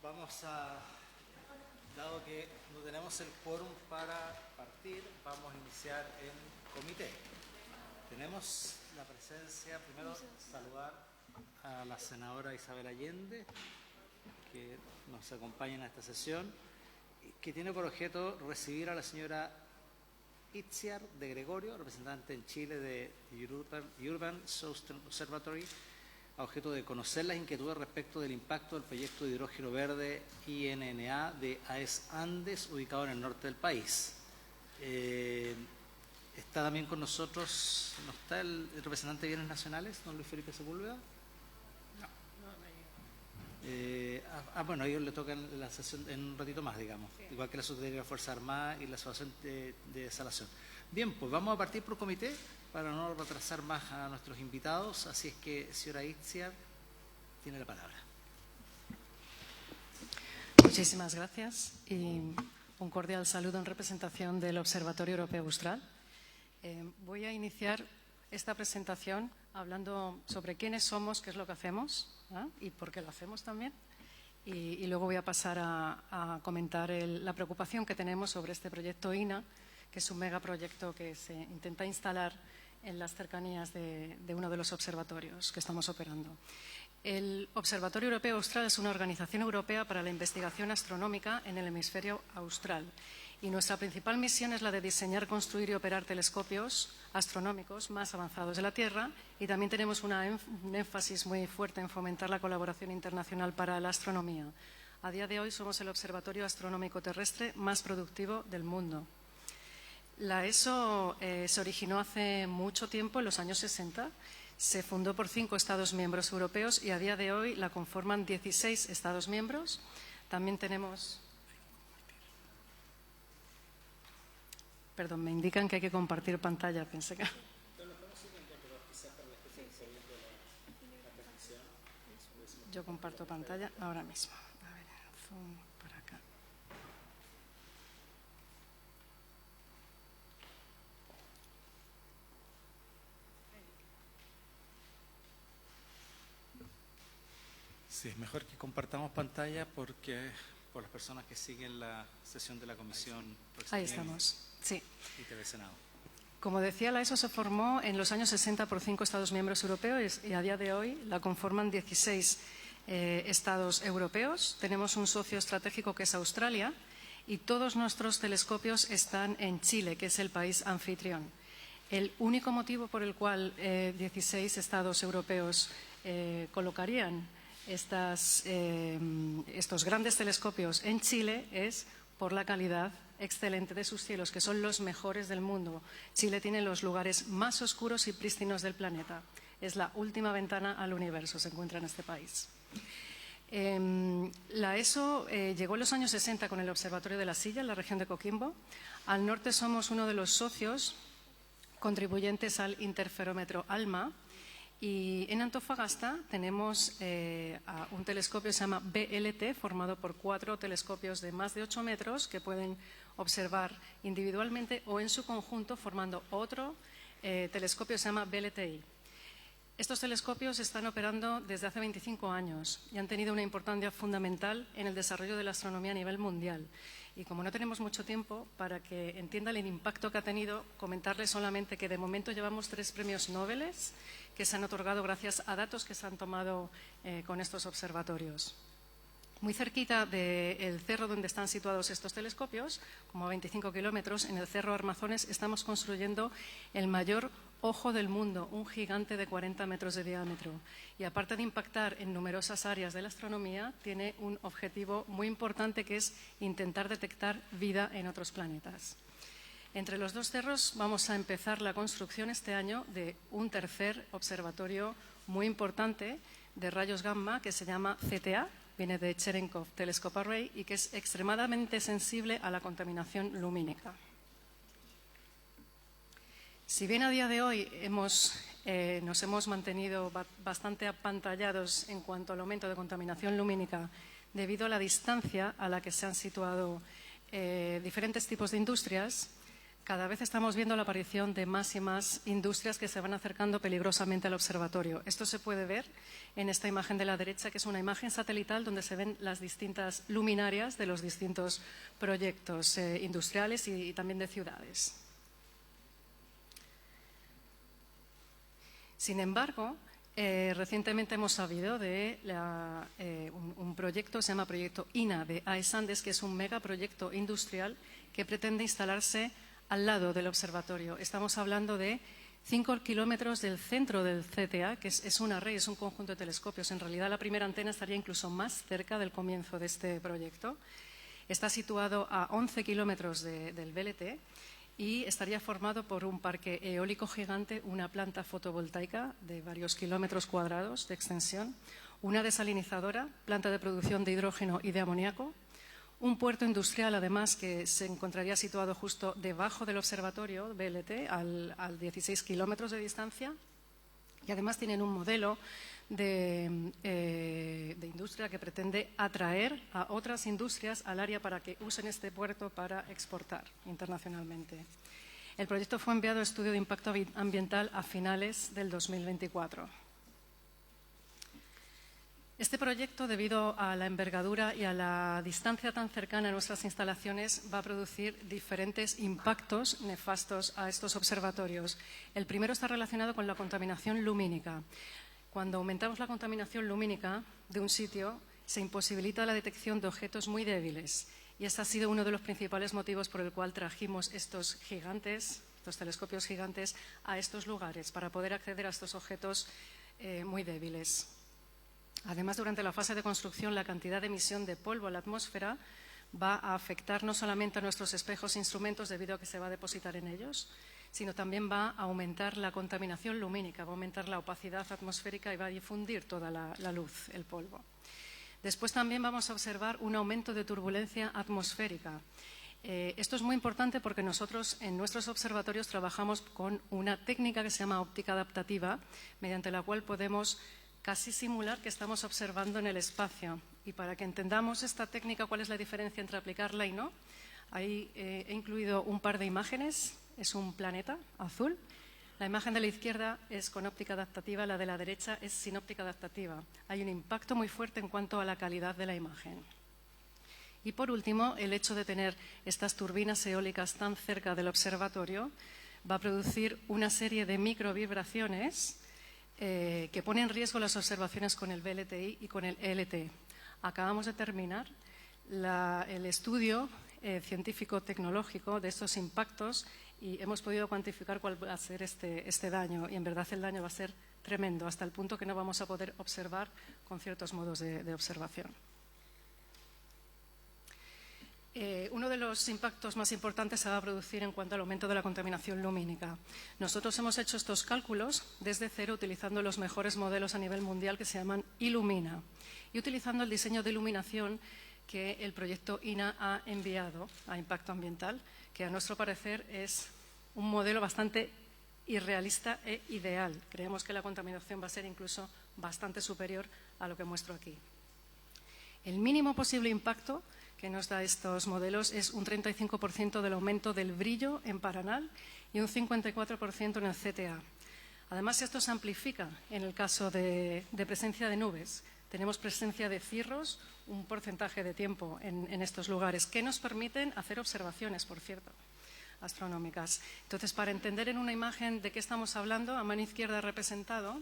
Dado que no tenemos el quórum para partir, vamos a iniciar en comité. Tenemos la presencia, primero saludar a la senadora Isabel Allende, que nos acompaña en esta sesión, que tiene por objeto recibir a la señora Itziar de Gregorio, representante en Chile de Urban Southern Observatory, a objeto de conocer las inquietudes respecto del impacto del proyecto de hidrógeno verde INNA de AES Andes, ubicado en el norte del país. Está también con nosotros, ¿no está el representante de Bienes Nacionales, don Luis Felipe Sepúlveda? Bueno, a ellos le tocan la sesión en un ratito más, digamos, sí. Igual que la Secretaría de la Fuerza Armada y la Asociación de Desalación. Bien, pues vamos a partir por comité para no retrasar más a nuestros invitados, así es que, señora Itziar, tiene la palabra. Muchísimas gracias y un cordial saludo en representación del Observatorio Europeo Austral. Voy a iniciar esta presentación hablando sobre quiénes somos, qué es lo que hacemos, y por qué lo hacemos también. Y luego voy a pasar a comentar la preocupación que tenemos sobre este proyecto INA, que es un megaproyecto que se intenta instalar en las cercanías de uno de los observatorios que estamos operando. El Observatorio Europeo Austral es una organización europea para la investigación astronómica en el hemisferio austral. Y nuestra principal misión es la de diseñar, construir y operar telescopios astronómicos más avanzados de la Tierra, y también tenemos un énfasis muy fuerte en fomentar la colaboración internacional para la astronomía. A día de hoy somos el observatorio astronómico terrestre más productivo del mundo. La ESO se originó hace mucho tiempo, en los años 60. Se fundó por 5 Estados miembros europeos y a día de hoy la conforman 16 Estados miembros. También tenemos... Perdón, me indican que hay que compartir pantalla, pensé que... Yo comparto pantalla ahora mismo. A ver, zoom para acá. Sí, es mejor que compartamos pantalla porque por las personas que siguen la sesión de la comisión. Ahí estamos, sí. Y TV Senado. Como decía, la ESO se formó en los años 60 por 5 Estados miembros europeos y a día de hoy la conforman 16 Estados europeos. Tenemos un socio estratégico que es Australia y todos nuestros telescopios están en Chile, que es el país anfitrión. El único motivo por el cual 16 Estados europeos colocarían estos grandes telescopios en Chile es por la calidad excelente de sus cielos, que son los mejores del mundo. Chile tiene los lugares más oscuros y prístinos del planeta. Es la última ventana al universo, se encuentra en este país. La ESO llegó en los años 60 con el Observatorio de la Silla, en la región de Coquimbo. Al norte somos uno de los socios contribuyentes al interferómetro ALMA. Y en Antofagasta tenemos un telescopio que se llama BLT, formado por 4 telescopios de más de 8 metros que pueden observar individualmente o en su conjunto, formando otro telescopio que se llama BLTI. Estos telescopios están operando desde hace 25 años y han tenido una importancia fundamental en el desarrollo de la astronomía a nivel mundial. Y como no tenemos mucho tiempo, para que entiendan el impacto que ha tenido, comentarles solamente que de momento llevamos 3 premios Nobel que se han otorgado gracias a datos que se han tomado con estos observatorios. Muy cerquita del cerro donde están situados estos telescopios, como a 25 kilómetros, en el Cerro Armazones, estamos construyendo el mayor ojo del mundo, un gigante de 40 metros de diámetro. Y aparte de impactar en numerosas áreas de la astronomía, tiene un objetivo muy importante que es intentar detectar vida en otros planetas. Entre los 2 cerros vamos a empezar la construcción este año de un tercer observatorio muy importante de rayos gamma que se llama CTA, viene de Cherenkov Telescope Array y que es extremadamente sensible a la contaminación lumínica. Si bien a día de hoy nos hemos mantenido bastante apantallados en cuanto al aumento de contaminación lumínica debido a la distancia a la que se han situado diferentes tipos de industrias, cada vez estamos viendo la aparición de más y más industrias que se van acercando peligrosamente al observatorio. Esto se puede ver en esta imagen de la derecha, que es una imagen satelital donde se ven las distintas luminarias de los distintos proyectos industriales y también de ciudades. Sin embargo, recientemente hemos sabido de un proyecto, se llama Proyecto INA de AES Andes, que es un megaproyecto industrial que pretende instalarse al lado del observatorio. Estamos hablando de 5 kilómetros del centro del CTA, que es una red, es un conjunto de telescopios. En realidad, la primera antena estaría incluso más cerca del comienzo de este proyecto. Está situado a 11 kilómetros del VLT y estaría formado por un parque eólico gigante, una planta fotovoltaica de varios kilómetros cuadrados de extensión, una desalinizadora, planta de producción de hidrógeno y de amoníaco, un puerto industrial, además, que se encontraría situado justo debajo del observatorio VLT, al 16 kilómetros de distancia, y además tienen un modelo de industria que pretende atraer a otras industrias al área para que usen este puerto para exportar internacionalmente. El proyecto fue enviado a estudio de impacto ambiental a finales del 2024. Este proyecto, debido a la envergadura y a la distancia tan cercana a nuestras instalaciones, va a producir diferentes impactos nefastos a estos observatorios. El primero está relacionado con la contaminación lumínica. Cuando aumentamos la contaminación lumínica de un sitio, se imposibilita la detección de objetos muy débiles. Y este ha sido uno de los principales motivos por el cual trajimos estos gigantes, estos telescopios gigantes, a estos lugares, para poder acceder a estos objetos muy débiles. Además, durante la fase de construcción, la cantidad de emisión de polvo a la atmósfera va a afectar no solamente a nuestros espejos e instrumentos debido a que se va a depositar en ellos, sino también va a aumentar la contaminación lumínica, va a aumentar la opacidad atmosférica y va a difundir toda la luz, el polvo. Después también vamos a observar un aumento de turbulencia atmosférica. Esto es muy importante porque nosotros en nuestros observatorios trabajamos con una técnica que se llama óptica adaptativa, mediante la cual podemos casi simular que estamos observando en el espacio. Y para que entendamos esta técnica, cuál es la diferencia entre aplicarla y no, ahí he incluido un par de imágenes. Es un planeta azul. La imagen de la izquierda es con óptica adaptativa, la de la derecha es sin óptica adaptativa. Hay un impacto muy fuerte en cuanto a la calidad de la imagen. Y por último, el hecho de tener estas turbinas eólicas tan cerca del observatorio va a producir una serie de microvibraciones que pone en riesgo las observaciones con el VLTI y con el ELT. Acabamos de terminar el estudio científico-tecnológico de estos impactos y hemos podido cuantificar cuál va a ser este daño. Y en verdad el daño va a ser tremendo, hasta el punto que no vamos a poder observar con ciertos modos de observación. Uno de los impactos más importantes se va a producir en cuanto al aumento de la contaminación lumínica. Nosotros hemos hecho estos cálculos desde cero utilizando los mejores modelos a nivel mundial que se llaman Illumina y utilizando el diseño de iluminación que el proyecto INA ha enviado a impacto ambiental, que a nuestro parecer es un modelo bastante irrealista e ideal. Creemos que la contaminación va a ser incluso bastante superior a lo que muestro aquí. El mínimo posible impacto que nos da estos modelos es un 35% del aumento del brillo en Paranal y un 54% en el CTA. Además, esto se amplifica en el caso de presencia de nubes. Tenemos presencia de cirros un porcentaje de tiempo en estos lugares que nos permiten hacer observaciones, por cierto, astronómicas. Entonces, para entender en una imagen de qué estamos hablando, a mano izquierda representado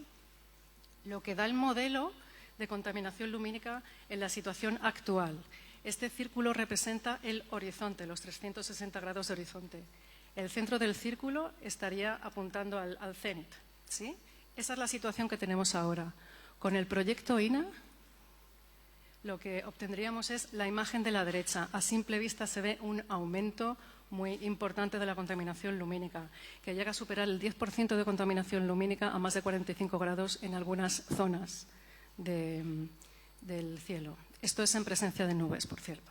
lo que da el modelo de contaminación lumínica en la situación actual. Este círculo representa el horizonte, los 360 grados de horizonte. El centro del círculo estaría apuntando al cenit, ¿sí? Esa es la situación que tenemos ahora. Con el proyecto INA, lo que obtendríamos es la imagen de la derecha. A simple vista se ve un aumento muy importante de la contaminación lumínica, que llega a superar el 10% de contaminación lumínica a más de 45 grados en algunas zonas del cielo. Esto es en presencia de nubes, por cierto.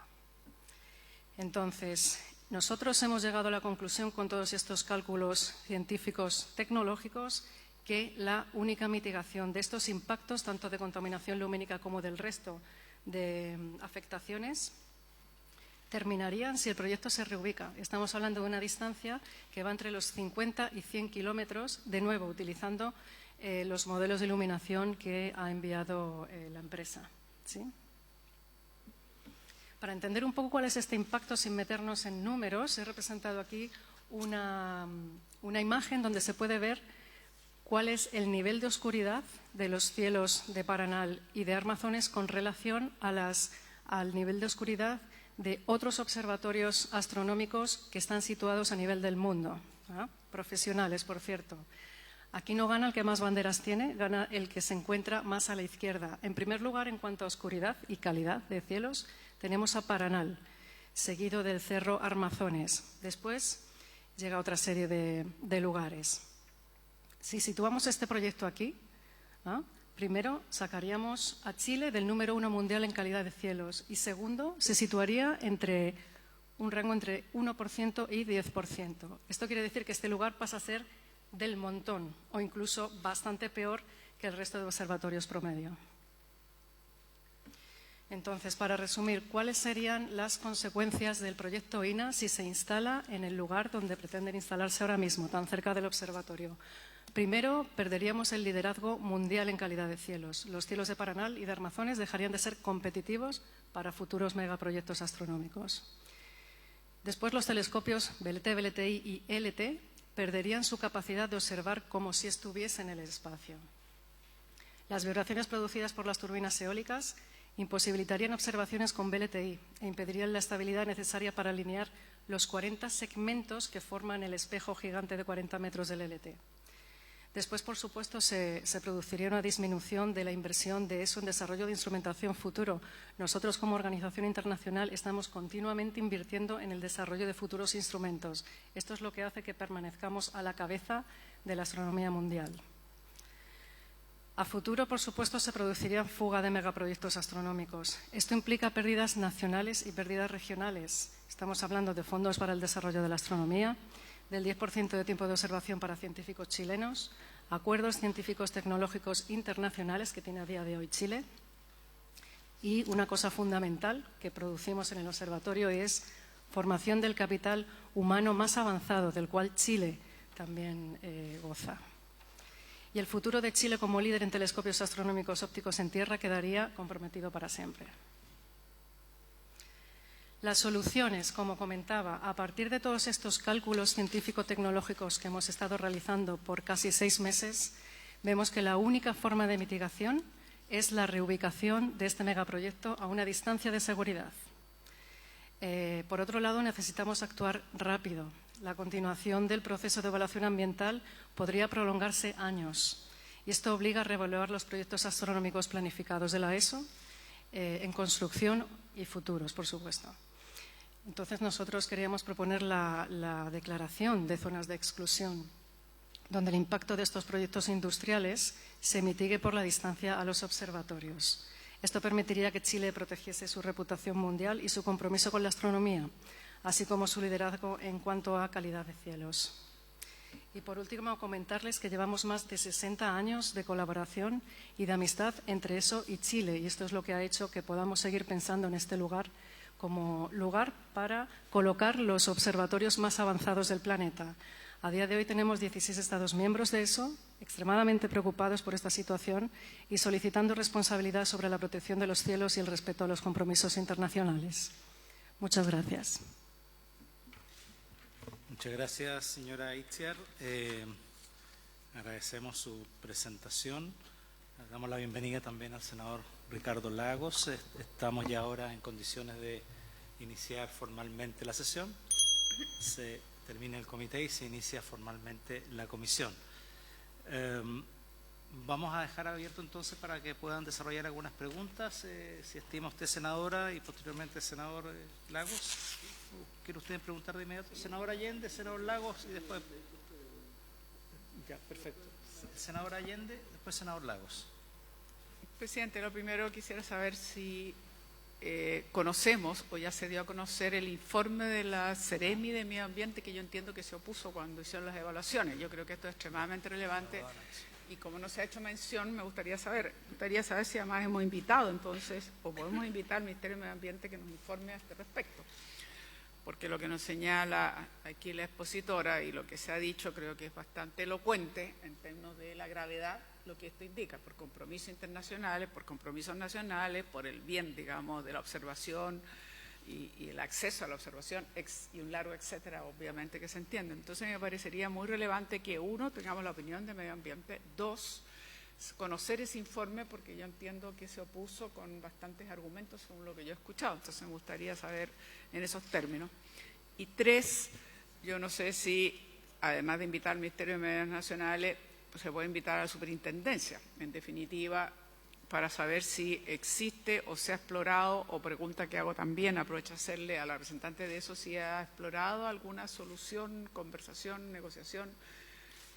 Entonces, nosotros hemos llegado a la conclusión con todos estos cálculos científicos tecnológicos que la única mitigación de estos impactos, tanto de contaminación lumínica como del resto de afectaciones, terminarían si el proyecto se reubica. Estamos hablando de una distancia que va entre los 50 y 100 kilómetros, de nuevo utilizando los modelos de iluminación que ha enviado la empresa, ¿sí? Para entender un poco cuál es este impacto sin meternos en números, he representado aquí una imagen donde se puede ver cuál es el nivel de oscuridad de los cielos de Paranal y de Armazones con relación al nivel de oscuridad de otros observatorios astronómicos que están situados a nivel del mundo, ¿ah? Profesionales, por cierto. Aquí no gana el que más banderas tiene, gana el que se encuentra más a la izquierda. En primer lugar, en cuanto a oscuridad y calidad de cielos, tenemos a Paranal, seguido del Cerro Armazones. Después llega otra serie de lugares. Si situamos este proyecto aquí, ¿ah? Primero sacaríamos a Chile del número 1 mundial en calidad de cielos y segundo se situaría entre un rango entre 1% y 10%. Esto quiere decir que este lugar pasa a ser del montón o incluso bastante peor que el resto de observatorios promedio. Entonces, para resumir, ¿cuáles serían las consecuencias del proyecto INA si se instala en el lugar donde pretenden instalarse ahora mismo, tan cerca del observatorio? Primero, perderíamos el liderazgo mundial en calidad de cielos. Los cielos de Paranal y de Armazones dejarían de ser competitivos para futuros megaproyectos astronómicos. Después, los telescopios VLT, VLTI y LT perderían su capacidad de observar como si estuviesen en el espacio. Las vibraciones producidas por las turbinas eólicas imposibilitarían observaciones con VLTI e impedirían la estabilidad necesaria para alinear los 40 segmentos que forman el espejo gigante de 40 metros del LT. Después, por supuesto, se produciría una disminución de la inversión de ESO en desarrollo de instrumentación futuro. Nosotros, como organización internacional, estamos continuamente invirtiendo en el desarrollo de futuros instrumentos. Esto es lo que hace que permanezcamos a la cabeza de la astronomía mundial. A futuro, por supuesto, se produciría fuga de megaproyectos astronómicos. Esto implica pérdidas nacionales y pérdidas regionales. Estamos hablando de fondos para el desarrollo de la astronomía, del 10% de tiempo de observación para científicos chilenos, acuerdos científicos tecnológicos internacionales que tiene a día de hoy Chile y una cosa fundamental que producimos en el observatorio es formación del capital humano más avanzado, del cual Chile también goza. Y el futuro de Chile como líder en telescopios astronómicos ópticos en tierra quedaría comprometido para siempre. Las soluciones, como comentaba, a partir de todos estos cálculos científico-tecnológicos que hemos estado realizando por casi 6 meses, vemos que la única forma de mitigación es la reubicación de este megaproyecto a una distancia de seguridad. Por otro lado, necesitamos actuar rápido. La continuación del proceso de evaluación ambiental podría prolongarse años y esto obliga a reevaluar los proyectos astronómicos planificados de la ESO en construcción y futuros, por supuesto. Entonces, nosotros queríamos proponer la declaración de zonas de exclusión, donde el impacto de estos proyectos industriales se mitigue por la distancia a los observatorios. Esto permitiría que Chile protegiese su reputación mundial y su compromiso con la astronomía, así como su liderazgo en cuanto a calidad de cielos. Y por último, comentarles que llevamos más de 60 años de colaboración y de amistad entre ESO y Chile, y esto es lo que ha hecho que podamos seguir pensando en este lugar como lugar para colocar los observatorios más avanzados del planeta. A día de hoy tenemos 16 Estados miembros de ESO, extremadamente preocupados por esta situación y solicitando responsabilidad sobre la protección de los cielos y el respeto a los compromisos internacionales. Muchas gracias. Muchas gracias, señora Itziar. Agradecemos su presentación. Damos la bienvenida también al senador Ricardo Lagos. Estamos ya ahora en condiciones de iniciar formalmente la sesión. Se termina el comité y se inicia formalmente la comisión. Vamos a dejar abierto entonces para que puedan desarrollar algunas preguntas. Si estima usted, senadora, y posteriormente senador Lagos. ¿Quiere usted preguntar de inmediato? Senador Allende, senador Lagos y después... Ya, perfecto. Senador Allende, después senador Lagos. Presidente, lo primero quisiera saber si conocemos o ya se dio a conocer el informe de la Seremi de Medio Ambiente, que yo entiendo que se opuso cuando hicieron las evaluaciones. Yo creo que esto es extremadamente relevante y como no se ha hecho mención, me gustaría saber si además hemos invitado entonces, o podemos invitar al Ministerio de Medio Ambiente que nos informe a este respecto. porque lo que nos señala aquí la expositora y lo que se ha dicho creo que es bastante elocuente en términos de la gravedad, lo que esto indica, por compromisos internacionales, por compromisos nacionales, por el bien, digamos, de la observación y el acceso a la observación y un largo etcétera, obviamente que se entiende. Entonces me parecería muy relevante que, uno, tengamos la opinión de medio ambiente, dos, conocer ese informe, porque yo entiendo que se opuso con bastantes argumentos según lo que yo he escuchado, entonces me gustaría saber en esos términos. Y tres, yo no sé si, además de invitar al Ministerio de Medios Nacionales, pues se puede invitar a la superintendencia, en definitiva, para saber si existe o se ha explorado, o pregunta que hago también, aprovecho a hacerle a la representante de eso, si ha explorado alguna solución, conversación, negociación,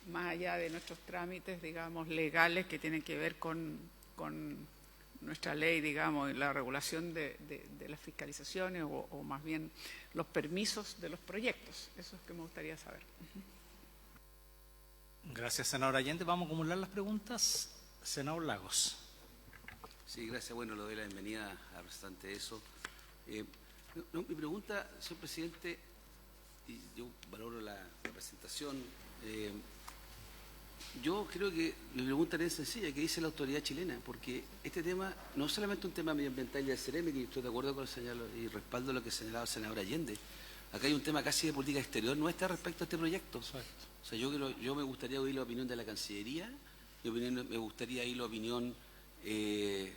más allá de nuestros trámites, digamos, legales que tienen que ver con nuestra ley, digamos, y la regulación de las fiscalizaciones o más bien los permisos de los proyectos. Eso es que me gustaría saber. Gracias, senador Allende. Vamos a acumular las preguntas. Senador Lagos. Sí, gracias. Bueno, le doy la bienvenida al representante de eso. Mi pregunta, señor presidente, y yo valoro la presentación. Yo creo que mi pregunta es sencilla, ¿qué dice la autoridad chilena? Porque este tema no es solamente un tema medioambiental y del CEREMI, que estoy de acuerdo con el señor y respaldo lo que señalaba el senador Allende. Acá hay un tema casi de política exterior nuestra respecto a este proyecto. Exacto. O sea, yo me gustaría oír la opinión de la Cancillería, me gustaría oír la opinión, mire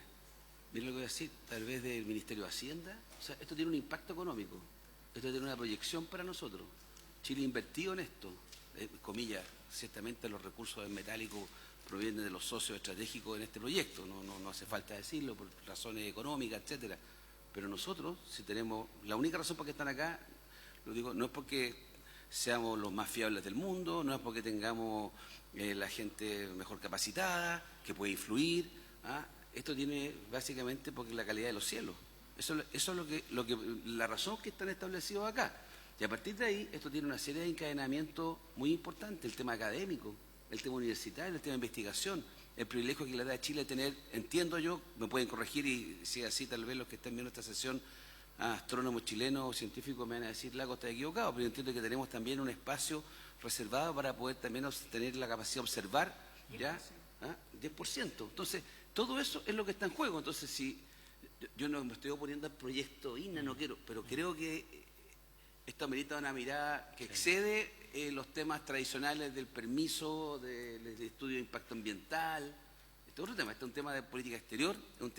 lo que voy a decir, tal vez del Ministerio de Hacienda. O sea, esto tiene un impacto económico, esto tiene una proyección para nosotros. Chile ha invertido en esto, comillas, ciertamente los recursos metálicos provienen de los socios estratégicos en este proyecto, no hace falta decirlo por razones económicas, etcétera. Pero nosotros, si tenemos, la única razón por que están acá, lo digo, no es porque seamos los más fiables del mundo, no es porque tengamos la gente mejor capacitada, que puede influir. Esto tiene básicamente porque la calidad de los cielos. Eso es la razón que están establecidos acá. Y a partir de ahí, esto tiene una serie de encadenamientos muy importantes, el tema académico, el tema universitario, el tema de investigación, el privilegio que le da a Chile tener, entiendo yo, me pueden corregir y si es así tal vez los que estén viendo esta sesión, astrónomos chilenos o científicos me van a decir, Lago, está equivocado, pero yo entiendo que tenemos también un espacio reservado para poder también tener la capacidad de observar, 10%. ¿Ya? 10%. Entonces, todo eso es lo que está en juego. Entonces, si yo no me estoy oponiendo al proyecto INA, no quiero, pero creo que esto amerita una mirada que excede los temas tradicionales del permiso, del estudio de impacto ambiental. Este es otro tema, este es un tema de política exterior, es un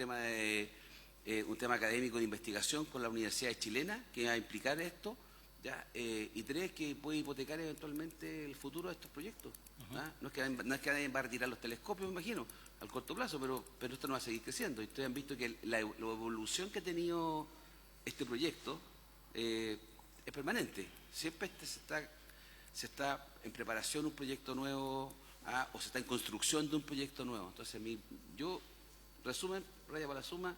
tema académico de investigación con las universidades chilenas que va a implicar esto, ¿ya? Y tres, que puede hipotecar eventualmente el futuro de estos proyectos. No es que nadie va a retirar los telescopios, me imagino, al corto plazo, pero esto no va a seguir creciendo. Y ustedes han visto que la evolución que ha tenido este proyecto es permanente. Siempre se está en preparación un proyecto nuevo o se está en construcción de un proyecto nuevo. Entonces, yo, resumen, raya para la suma,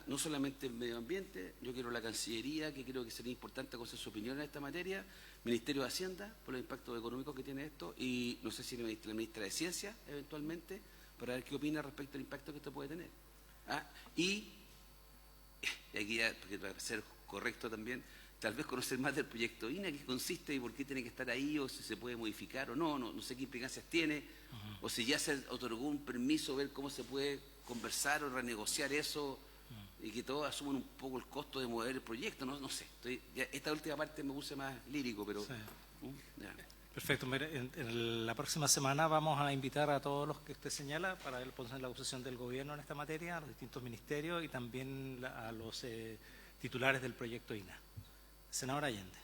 no solamente el medio ambiente, yo quiero la Cancillería, que creo que sería importante conocer su opinión en esta materia, Ministerio de Hacienda, por los impactos económicos que tiene esto, y no sé si la ministra de Ciencia, eventualmente, para ver qué opina respecto al impacto que esto puede tener. Y aquí ya, para ser correcto también, tal vez conocer más del proyecto INA, qué consiste y por qué tiene que estar ahí, o si se puede modificar o no sé qué implicancias tiene, o si ya se otorgó un permiso, ver cómo se puede conversar o renegociar eso, y que todos asuman un poco el costo de mover el proyecto, no sé. Esta última parte me puse más lírico, pero... Sí. Perfecto. Mire, en la próxima semana vamos a invitar a todos los que usted señala para ver la posición del gobierno en esta materia, a los distintos ministerios y también a los titulares del proyecto INA. Senador Allende.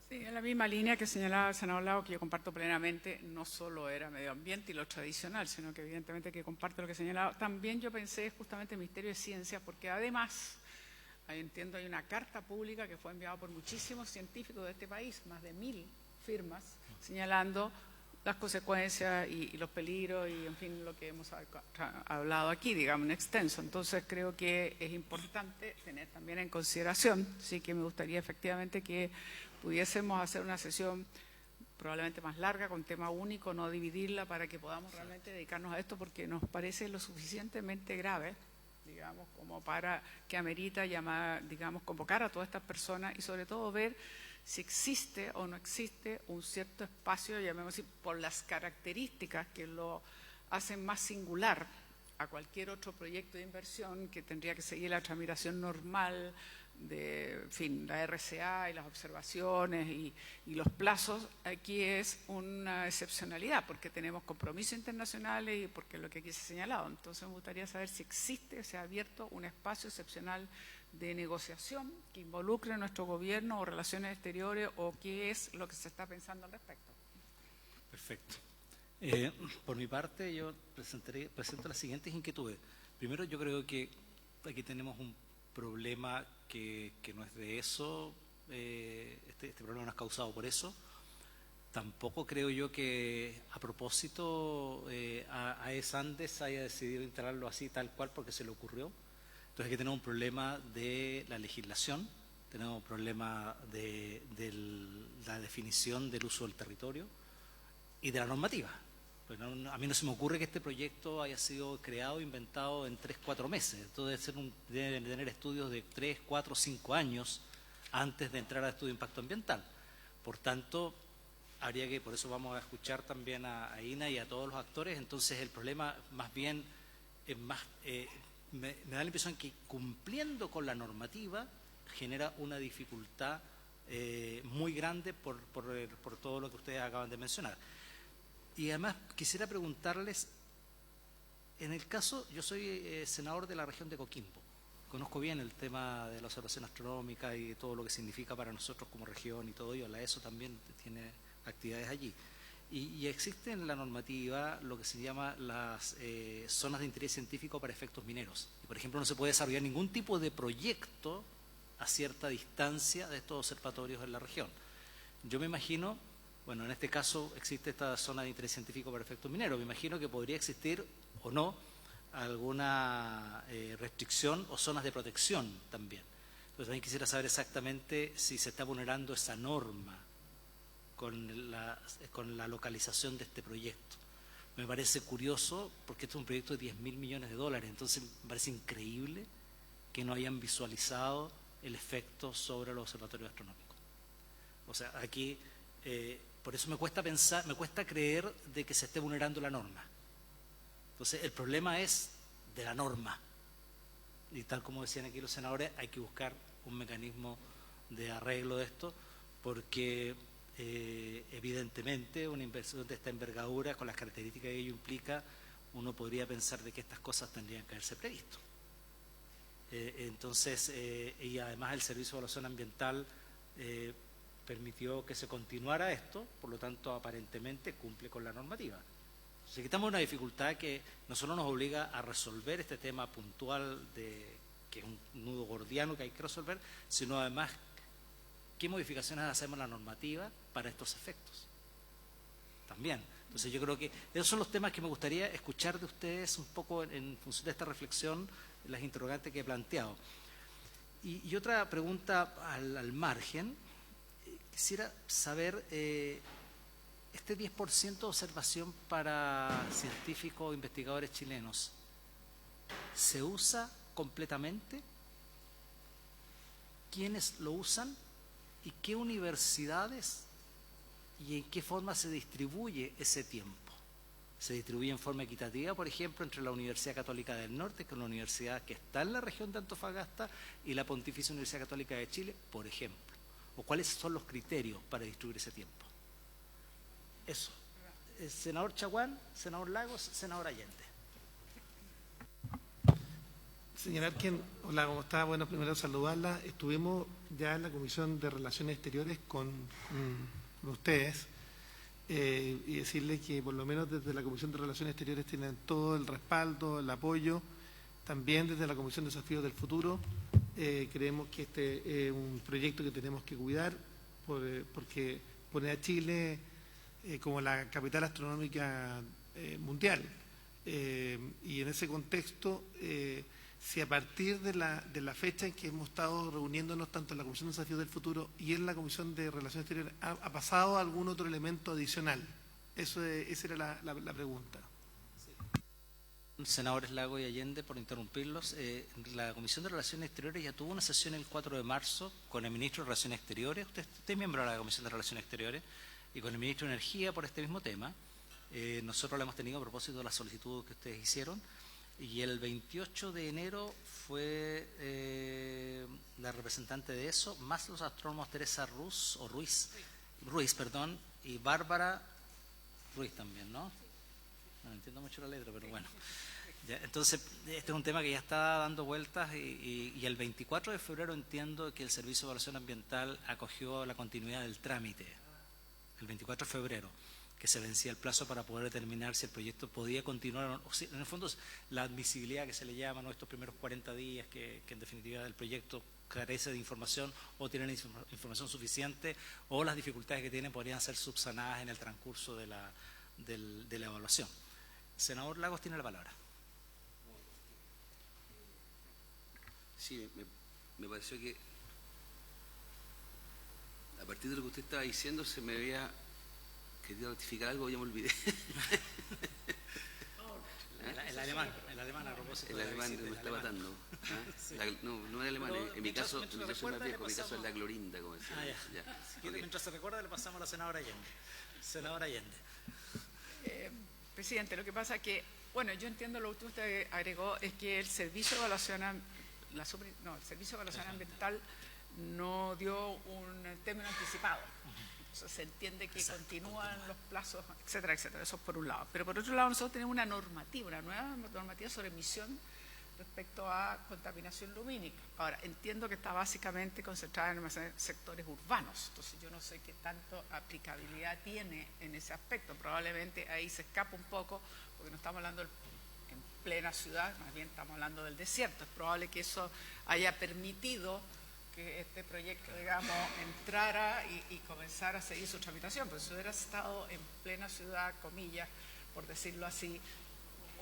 Sí, en la misma línea que señalaba el senador Lago, que yo comparto plenamente, no solo era medio ambiente y lo tradicional, sino que evidentemente que comparto lo que señalaba. También yo pensé justamente en el Ministerio de Ciencias, porque además, entiendo, hay una carta pública que fue enviada por muchísimos científicos de este país, más de 1000 firmas, señalando las consecuencias y los peligros y, en fin, lo que hemos hablado aquí, digamos, en extenso. Entonces, creo que es importante tener también en consideración, sí que me gustaría efectivamente que pudiésemos hacer una sesión probablemente más larga, con tema único, no dividirla, para que podamos realmente dedicarnos a esto, porque nos parece lo suficientemente grave digamos, como para que amerita llamar, digamos, convocar a todas estas personas y sobre todo ver si existe o no existe un cierto espacio, llamémoslo así, por las características que lo hacen más singular a cualquier otro proyecto de inversión que tendría que seguir la tramitación normal de, en fin, la RCA y las observaciones y los plazos. Aquí es una excepcionalidad porque tenemos compromisos internacionales y porque es lo que aquí se ha señalado. Entonces me gustaría saber si existe, se ha abierto un espacio excepcional de negociación que involucre a nuestro gobierno o relaciones exteriores o qué es lo que se está pensando al respecto. Perfecto. Por mi parte, yo presento las siguientes inquietudes. Primero, yo creo que aquí tenemos un problema que no es de eso, este problema no es causado por eso. Tampoco creo yo que a propósito AES Andes haya decidido instalarlo así tal cual porque se le ocurrió. Entonces aquí tenemos un problema de la legislación, tenemos un problema de la definición del uso del territorio y de la normativa. Pues a mí no se me ocurre que este proyecto haya sido creado, inventado en 3-4 meses. Esto debe tener estudios de 3, 4, 5 años antes de entrar al estudio de impacto ambiental. Por tanto, habría que, por eso vamos a escuchar también a INA y a todos los actores. Entonces el problema más bien es más, me da la impresión que cumpliendo con la normativa genera una dificultad muy grande por todo lo que ustedes acaban de mencionar. Y además quisiera preguntarles, en el caso, yo soy senador de la región de Coquimbo, conozco bien el tema de la observación astronómica y todo lo que significa para nosotros como región y todo ello, la ESO también tiene actividades allí. Y existe en la normativa lo que se llama las zonas de interés científico para efectos mineros. Y, por ejemplo, no se puede desarrollar ningún tipo de proyecto a cierta distancia de estos observatorios en la región. Yo me imagino, bueno, en este caso existe esta zona de interés científico para efectos mineros, me imagino que podría existir o no alguna restricción o zonas de protección también. Entonces también quisiera saber exactamente si se está vulnerando esa norma con la localización de este proyecto. Me parece curioso porque este es un proyecto de $10.000 millones, entonces me parece increíble que no hayan visualizado el efecto sobre los observatorios astronómicos. O sea, aquí, por eso me cuesta pensar, me cuesta creer de que se esté vulnerando la norma. Entonces, el problema es de la norma. Y tal como decían aquí los senadores, hay que buscar un mecanismo de arreglo de esto, porque evidentemente una inversión de esta envergadura, con las características que ello implica, uno podría pensar de que estas cosas tendrían que haberse previsto. Entonces, y además el Servicio de Evaluación Ambiental permitió que se continuara esto, por lo tanto, aparentemente cumple con la normativa. Entonces, quitamos una dificultad que no solo nos obliga a resolver este tema puntual, que es un nudo gordiano que hay que resolver, sino además qué modificaciones hacemos en la normativa para estos efectos. También. Entonces, yo creo que esos son los temas que me gustaría escuchar de ustedes un poco en función de esta reflexión, las interrogantes que he planteado. Y otra pregunta al margen, quisiera saber, este 10% de observación para científicos o investigadores chilenos, ¿se usa completamente? ¿Quiénes lo usan? ¿Y qué universidades y en qué forma se distribuye ese tiempo? Se distribuye en forma equitativa, por ejemplo, entre la Universidad Católica del Norte, que es una universidad que está en la región de Antofagasta, y la Pontificia Universidad Católica de Chile, por ejemplo. ¿O cuáles son los criterios para distribuir ese tiempo? Eso. Senador Chaguán, senador Lagos, senador Allende. Señora Arquien, hola, ¿cómo está? Bueno, primero saludarla. Estuvimos ya en la Comisión de Relaciones Exteriores con ustedes y decirles que por lo menos desde la Comisión de Relaciones Exteriores tienen todo el respaldo, el apoyo. También desde la Comisión de Desafíos del Futuro creemos que este es un proyecto que tenemos que cuidar porque pone a Chile como la capital astronómica mundial. Y en ese contexto, si a partir de la fecha en que hemos estado reuniéndonos tanto en la Comisión de Desafíos del Futuro y en la Comisión de Relaciones Exteriores, ¿ha pasado algún otro elemento adicional? Esa era la pregunta. Senadores Lago y Allende, por interrumpirlos. La Comisión de Relaciones Exteriores ya tuvo una sesión el 4 de marzo con el Ministro de Relaciones Exteriores. Usted es miembro de la Comisión de Relaciones Exteriores, y con el Ministro de Energía por este mismo tema. Nosotros la hemos tenido a propósito de la solicitud que ustedes hicieron. Y el 28 de enero fue la representante de eso, más los astrónomos Teresa Ruiz, y Bárbara Ruiz también, ¿no? No entiendo mucho la letra, pero bueno. Ya, entonces, este es un tema que ya está dando vueltas y el 24 de febrero entiendo que el Servicio de Evaluación Ambiental acogió la continuidad del trámite. El 24 de febrero, que se vencía el plazo para poder determinar si el proyecto podía continuar o si, en el fondo, la admisibilidad que se le llama, ¿no?, estos primeros 40 días que en definitiva el proyecto carece de información o tienen información suficiente, o las dificultades que tienen podrían ser subsanadas en el transcurso de la evaluación. Senador Lagos tiene la palabra. Sí, me pareció que a partir de lo que usted estaba diciendo se me había querido rectificar algo, ya me olvidé. El alemán a propósito. El alemán me está matando. Sí. No es alemán, pero en mi caso soy más viejo, en mi caso pasamos... es la clorinda, como decía. Okay. Mientras se recuerda, le pasamos a la senadora Allende. Senadora Allende. Presidente, lo que pasa es que, bueno, yo entiendo lo que usted agregó, es que el Servicio de Evaluación, Ambiental no dio un término anticipado. Entonces se entiende que continúan los plazos, etcétera, etcétera. Eso es por un lado. Pero por otro lado, nosotros tenemos una nueva normativa sobre emisión respecto a contaminación lumínica. Ahora, entiendo que está básicamente concentrada en sectores urbanos, entonces yo no sé qué tanto aplicabilidad tiene en ese aspecto. Probablemente ahí se escapa un poco, porque no estamos hablando en plena ciudad, más bien estamos hablando del desierto. Es probable que eso haya permitido que este proyecto, digamos, entrara y comenzara a seguir su tramitación, pero si hubiera estado en plena ciudad, comillas, por decirlo así,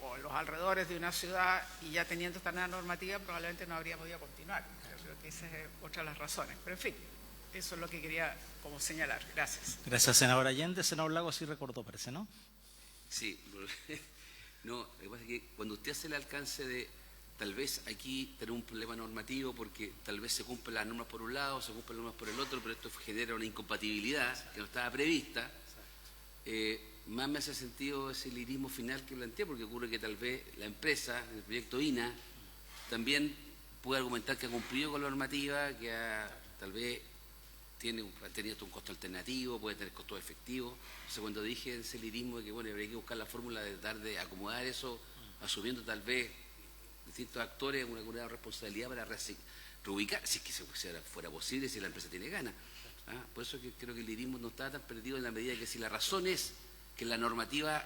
o en los alrededores de una ciudad y ya teniendo esta nueva normativa, probablemente no habría podido continuar. Yo creo que esa es otra de las razones. Pero en fin, eso es lo que quería como señalar. Gracias. Gracias, senadora Allende. Senador Lago sí recordó, parece, ¿no? Sí. No, lo que pasa es que cuando usted hace el alcance de tal vez aquí tener un problema normativo porque tal vez se cumplen las normas por un lado, se cumplen las normas por el otro, pero esto genera una incompatibilidad que no estaba prevista, más me hace sentido ese lirismo final que planteé, porque ocurre que tal vez la empresa, el proyecto INA, también puede argumentar que ha cumplido con la normativa, que tal vez ha tenido un costo alternativo, puede tener costos efectivos. Entonces cuando dije ese lirismo de que bueno, habría que buscar la fórmula de tratar de acomodar eso, asumiendo tal vez distintos actores una responsabilidad para reubicar, si es que fuera posible, si la empresa tiene ganas. Por eso que creo que el lirismo no está tan perdido en la medida que si la razón es que la normativa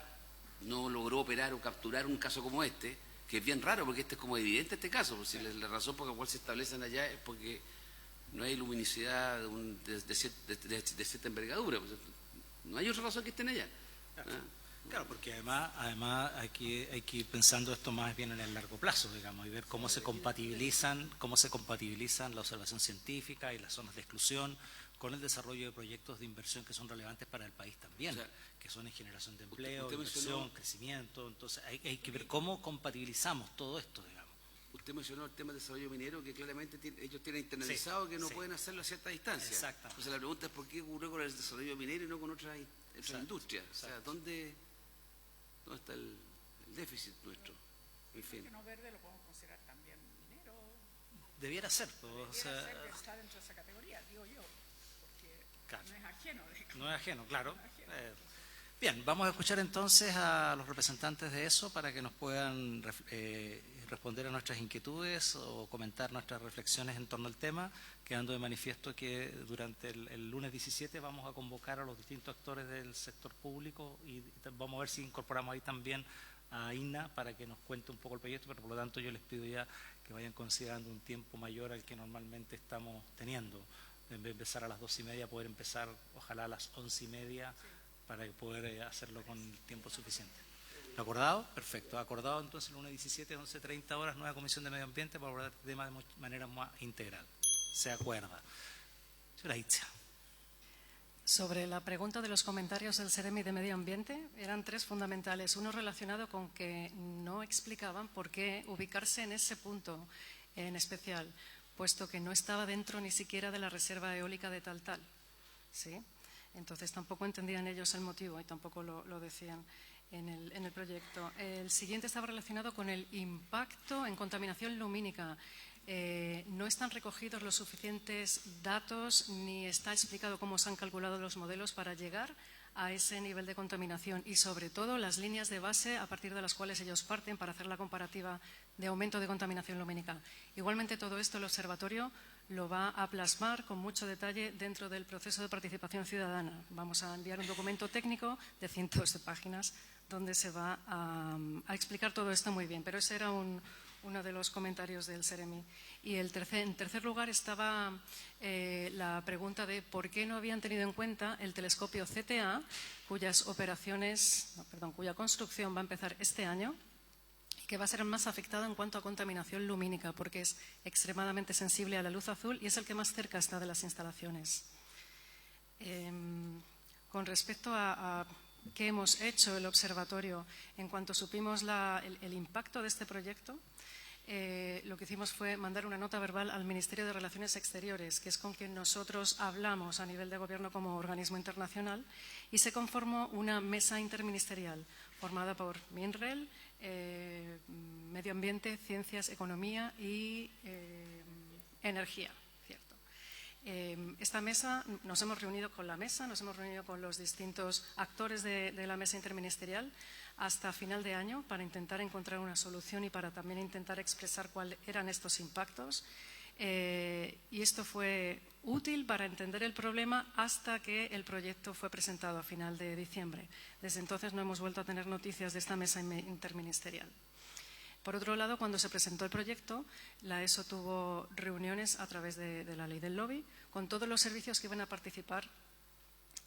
no logró operar o capturar un caso como este, que es bien raro porque este es como evidente este caso, pues si la razón por la cual se establecen allá es porque no hay luminosidad de cierta envergadura, pues no hay otra razón que estén allá. Claro, porque además hay que ir pensando esto más bien en el largo plazo, digamos, y ver cómo se compatibilizan la observación científica y las zonas de exclusión con el desarrollo de proyectos de inversión que son relevantes para el país también, que son en generación de empleo, inversión, crecimiento. Entonces hay que ver cómo compatibilizamos todo esto, digamos. Usted mencionó el tema del desarrollo minero, que claramente ellos tienen internalizado que no pueden hacerlo a cierta distancia. Exactamente. Entonces la pregunta es por qué ocurrió con el desarrollo minero y no con otras industrias. O sea, ¿dónde está el déficit nuestro? En fin. ¿No verde lo podemos considerar también minero? Debiera ser. Debiera ser que está dentro de esa categoría, digo yo, porque claro, no es ajeno. Digamos. No es ajeno, claro. Bien, vamos a escuchar entonces a los representantes de eso para que nos puedan responder a nuestras inquietudes o comentar nuestras reflexiones en torno al tema, quedando de manifiesto que durante el lunes 17 vamos a convocar a los distintos actores del sector público y vamos a ver si incorporamos ahí también a INA para que nos cuente un poco el proyecto, pero por lo tanto yo les pido ya que vayan considerando un tiempo mayor al que normalmente estamos teniendo. En vez de empezar a las 2:30, poder empezar ojalá a las 11:30 para poder hacerlo con el tiempo suficiente. ¿Acordado? Perfecto. Acordado entonces el lunes 17, 11:30 horas, nueva Comisión de Medio Ambiente para abordar el tema de manera más integral. Se acuerda. Señora Itzia. Sobre la pregunta de los comentarios del Seremi de Medio Ambiente, eran tres fundamentales. Uno relacionado con que no explicaban por qué ubicarse en ese punto en especial, puesto que no estaba dentro ni siquiera de la reserva eólica de tal. ¿Sí? Entonces tampoco entendían ellos el motivo y tampoco lo decían en el proyecto. El siguiente estaba relacionado con el impacto en contaminación lumínica. No están recogidos los suficientes datos ni está explicado cómo se han calculado los modelos para llegar a ese nivel de contaminación y sobre todo las líneas de base a partir de las cuales ellos parten para hacer la comparativa de aumento de contaminación lumínica. Igualmente todo esto el observatorio lo va a plasmar con mucho detalle dentro del proceso de participación ciudadana. Vamos a enviar un documento técnico de cientos de páginas donde se va a explicar todo esto muy bien, pero ese era uno de los comentarios del Seremi. Y en tercer lugar estaba la pregunta de por qué no habían tenido en cuenta el telescopio CTA, cuya construcción va a empezar este año y que va a ser más afectada en cuanto a contaminación lumínica, porque es extremadamente sensible a la luz azul y es el que más cerca está de las instalaciones. Con respecto a qué hemos hecho el observatorio, en cuanto supimos el impacto de este proyecto, lo que hicimos fue mandar una nota verbal al Ministerio de Relaciones Exteriores, que es con quien nosotros hablamos a nivel de gobierno como organismo internacional, y se conformó una mesa interministerial formada por MINREL, Medio Ambiente, Ciencias, Economía y Energía. Esta mesa, nos hemos reunido con la mesa, nos hemos reunido con los distintos actores de la mesa interministerial hasta final de año para intentar encontrar una solución y para también intentar expresar cuáles eran estos impactos. Y esto fue útil para entender el problema hasta que el proyecto fue presentado a final de diciembre. Desde entonces no hemos vuelto a tener noticias de esta mesa interministerial. Por otro lado, cuando se presentó el proyecto, la ESO tuvo reuniones a través de la ley del lobby con todos los servicios que iban a participar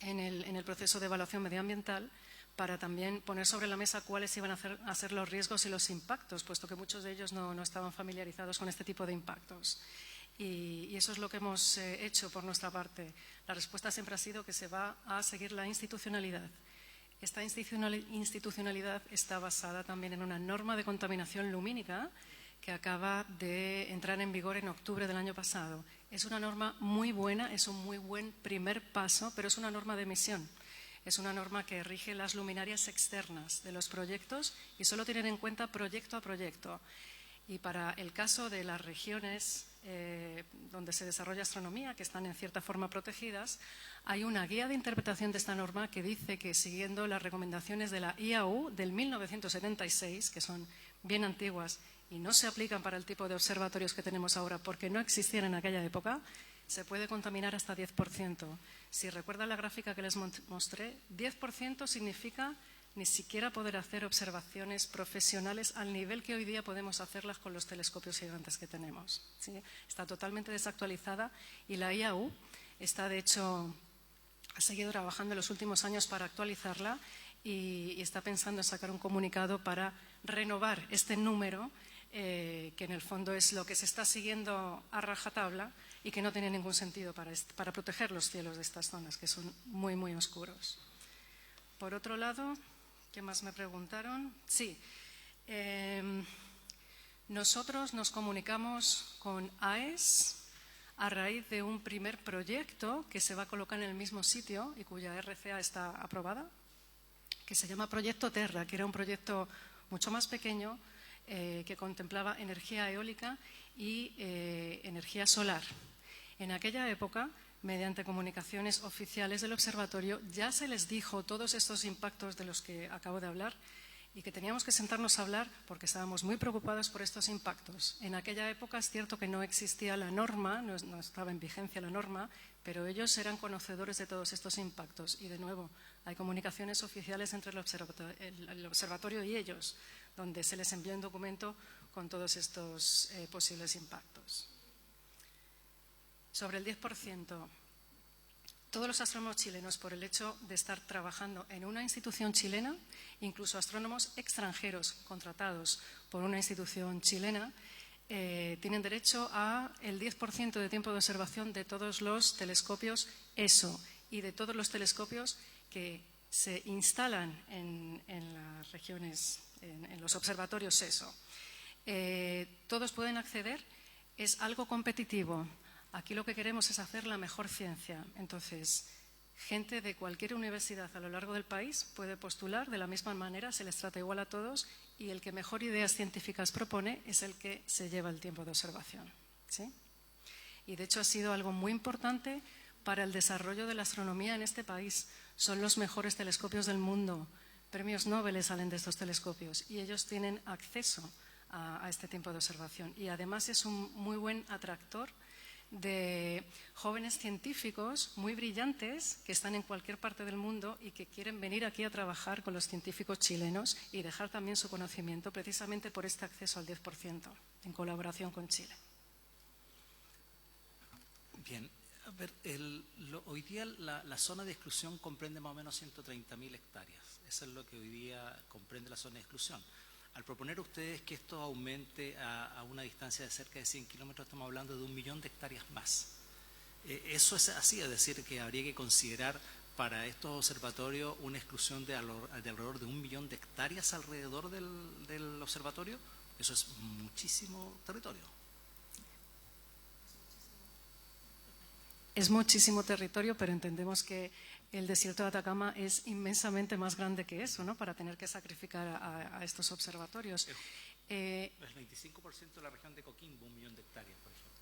en el proceso de evaluación medioambiental para también poner sobre la mesa cuáles iban a ser los riesgos y los impactos, puesto que muchos de ellos no estaban familiarizados con este tipo de impactos. Y eso es lo que hemos hecho por nuestra parte. La respuesta siempre ha sido que se va a seguir la institucionalidad. Esta institucionalidad está basada también en una norma de contaminación lumínica que acaba de entrar en vigor en octubre del año pasado. Es una norma muy buena, es un muy buen primer paso, pero es una norma de emisión. Es una norma que rige las luminarias externas de los proyectos y solo tienen en cuenta proyecto a proyecto. Y para el caso de las regiones donde se desarrolla astronomía, que están en cierta forma protegidas, hay una guía de interpretación de esta norma que dice que siguiendo las recomendaciones de la IAU del 1976, que son bien antiguas y no se aplican para el tipo de observatorios que tenemos ahora porque no existían en aquella época, se puede contaminar hasta 10%. Si recuerdan la gráfica que les mostré, 10% significa ni siquiera poder hacer observaciones profesionales al nivel que hoy día podemos hacerlas con los telescopios gigantes que tenemos. ¿Sí? Está totalmente desactualizada y la IAU está, de hecho, ha seguido trabajando en los últimos años para actualizarla y está pensando en sacar un comunicado para renovar este número, que en el fondo es lo que se está siguiendo a rajatabla y que no tiene ningún sentido para proteger los cielos de estas zonas, que son muy, muy oscuros. Por otro lado, ¿qué más me preguntaron? Sí, nosotros nos comunicamos con AES a raíz de un primer proyecto que se va a colocar en el mismo sitio y cuya RCA está aprobada, que se llama Proyecto Terra, que era un proyecto mucho más pequeño que contemplaba energía eólica y energía solar. En aquella época, mediante comunicaciones oficiales del observatorio, ya se les dijo todos estos impactos de los que acabo de hablar y que teníamos que sentarnos a hablar porque estábamos muy preocupados por estos impactos. En aquella época es cierto que no existía la norma, no estaba en vigencia la norma, pero ellos eran conocedores de todos estos impactos y, de nuevo, hay comunicaciones oficiales entre el observatorio y ellos, donde se les envió un documento con todos estos posibles impactos. Sobre el 10%, todos los astrónomos chilenos, por el hecho de estar trabajando en una institución chilena, incluso astrónomos extranjeros contratados por una institución chilena, tienen derecho a el 10% de tiempo de observación de todos los telescopios ESO y de todos los telescopios que se instalan en las regiones, en los observatorios ESO. Todos pueden acceder, es algo competitivo. Aquí lo que queremos es hacer la mejor ciencia. Entonces, gente de cualquier universidad a lo largo del país puede postular de la misma manera, se les trata igual a todos y el que mejor ideas científicas propone es el que se lleva el tiempo de observación, ¿sí? Y de hecho ha sido algo muy importante para el desarrollo de la astronomía en este país. Son los mejores telescopios del mundo. Premios Nobel salen de estos telescopios y ellos tienen acceso a este tiempo de observación. Y además es un muy buen atractor de jóvenes científicos muy brillantes que están en cualquier parte del mundo y que quieren venir aquí a trabajar con los científicos chilenos y dejar también su conocimiento precisamente por este acceso al 10% en colaboración con Chile. Bien, a ver, hoy día la zona de exclusión comprende más o menos 130.000 hectáreas. Eso es lo que hoy día comprende la zona de exclusión. Al proponer ustedes que esto aumente a una distancia de cerca de 100 kilómetros, estamos hablando de 1 millón de hectáreas más. Eso es así, es decir, que habría que considerar para estos observatorios una exclusión de alrededor de 1 millón de hectáreas alrededor del observatorio. Eso es muchísimo territorio. Es muchísimo territorio, pero entendemos que el desierto de Atacama es inmensamente más grande que eso, ¿no? Para tener que sacrificar a estos observatorios. El 25% de la región de Coquimbo, 1 millón de hectáreas, por ejemplo.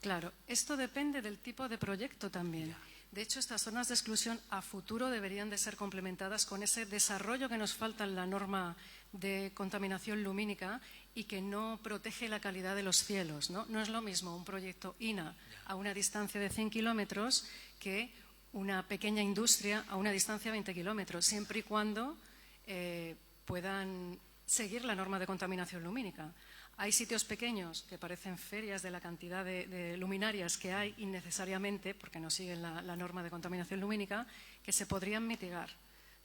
Claro, esto depende del tipo de proyecto también. De hecho, estas zonas de exclusión a futuro deberían de ser complementadas con ese desarrollo que nos falta en la norma de contaminación lumínica y que no protege la calidad de los cielos, ¿no? No es lo mismo un proyecto INA a una distancia de 100 kilómetros que una pequeña industria a una distancia de 20 kilómetros, siempre y cuando puedan seguir la norma de contaminación lumínica. Hay sitios pequeños que parecen ferias de la cantidad de luminarias que hay innecesariamente, porque no siguen la norma de contaminación lumínica, que se podrían mitigar,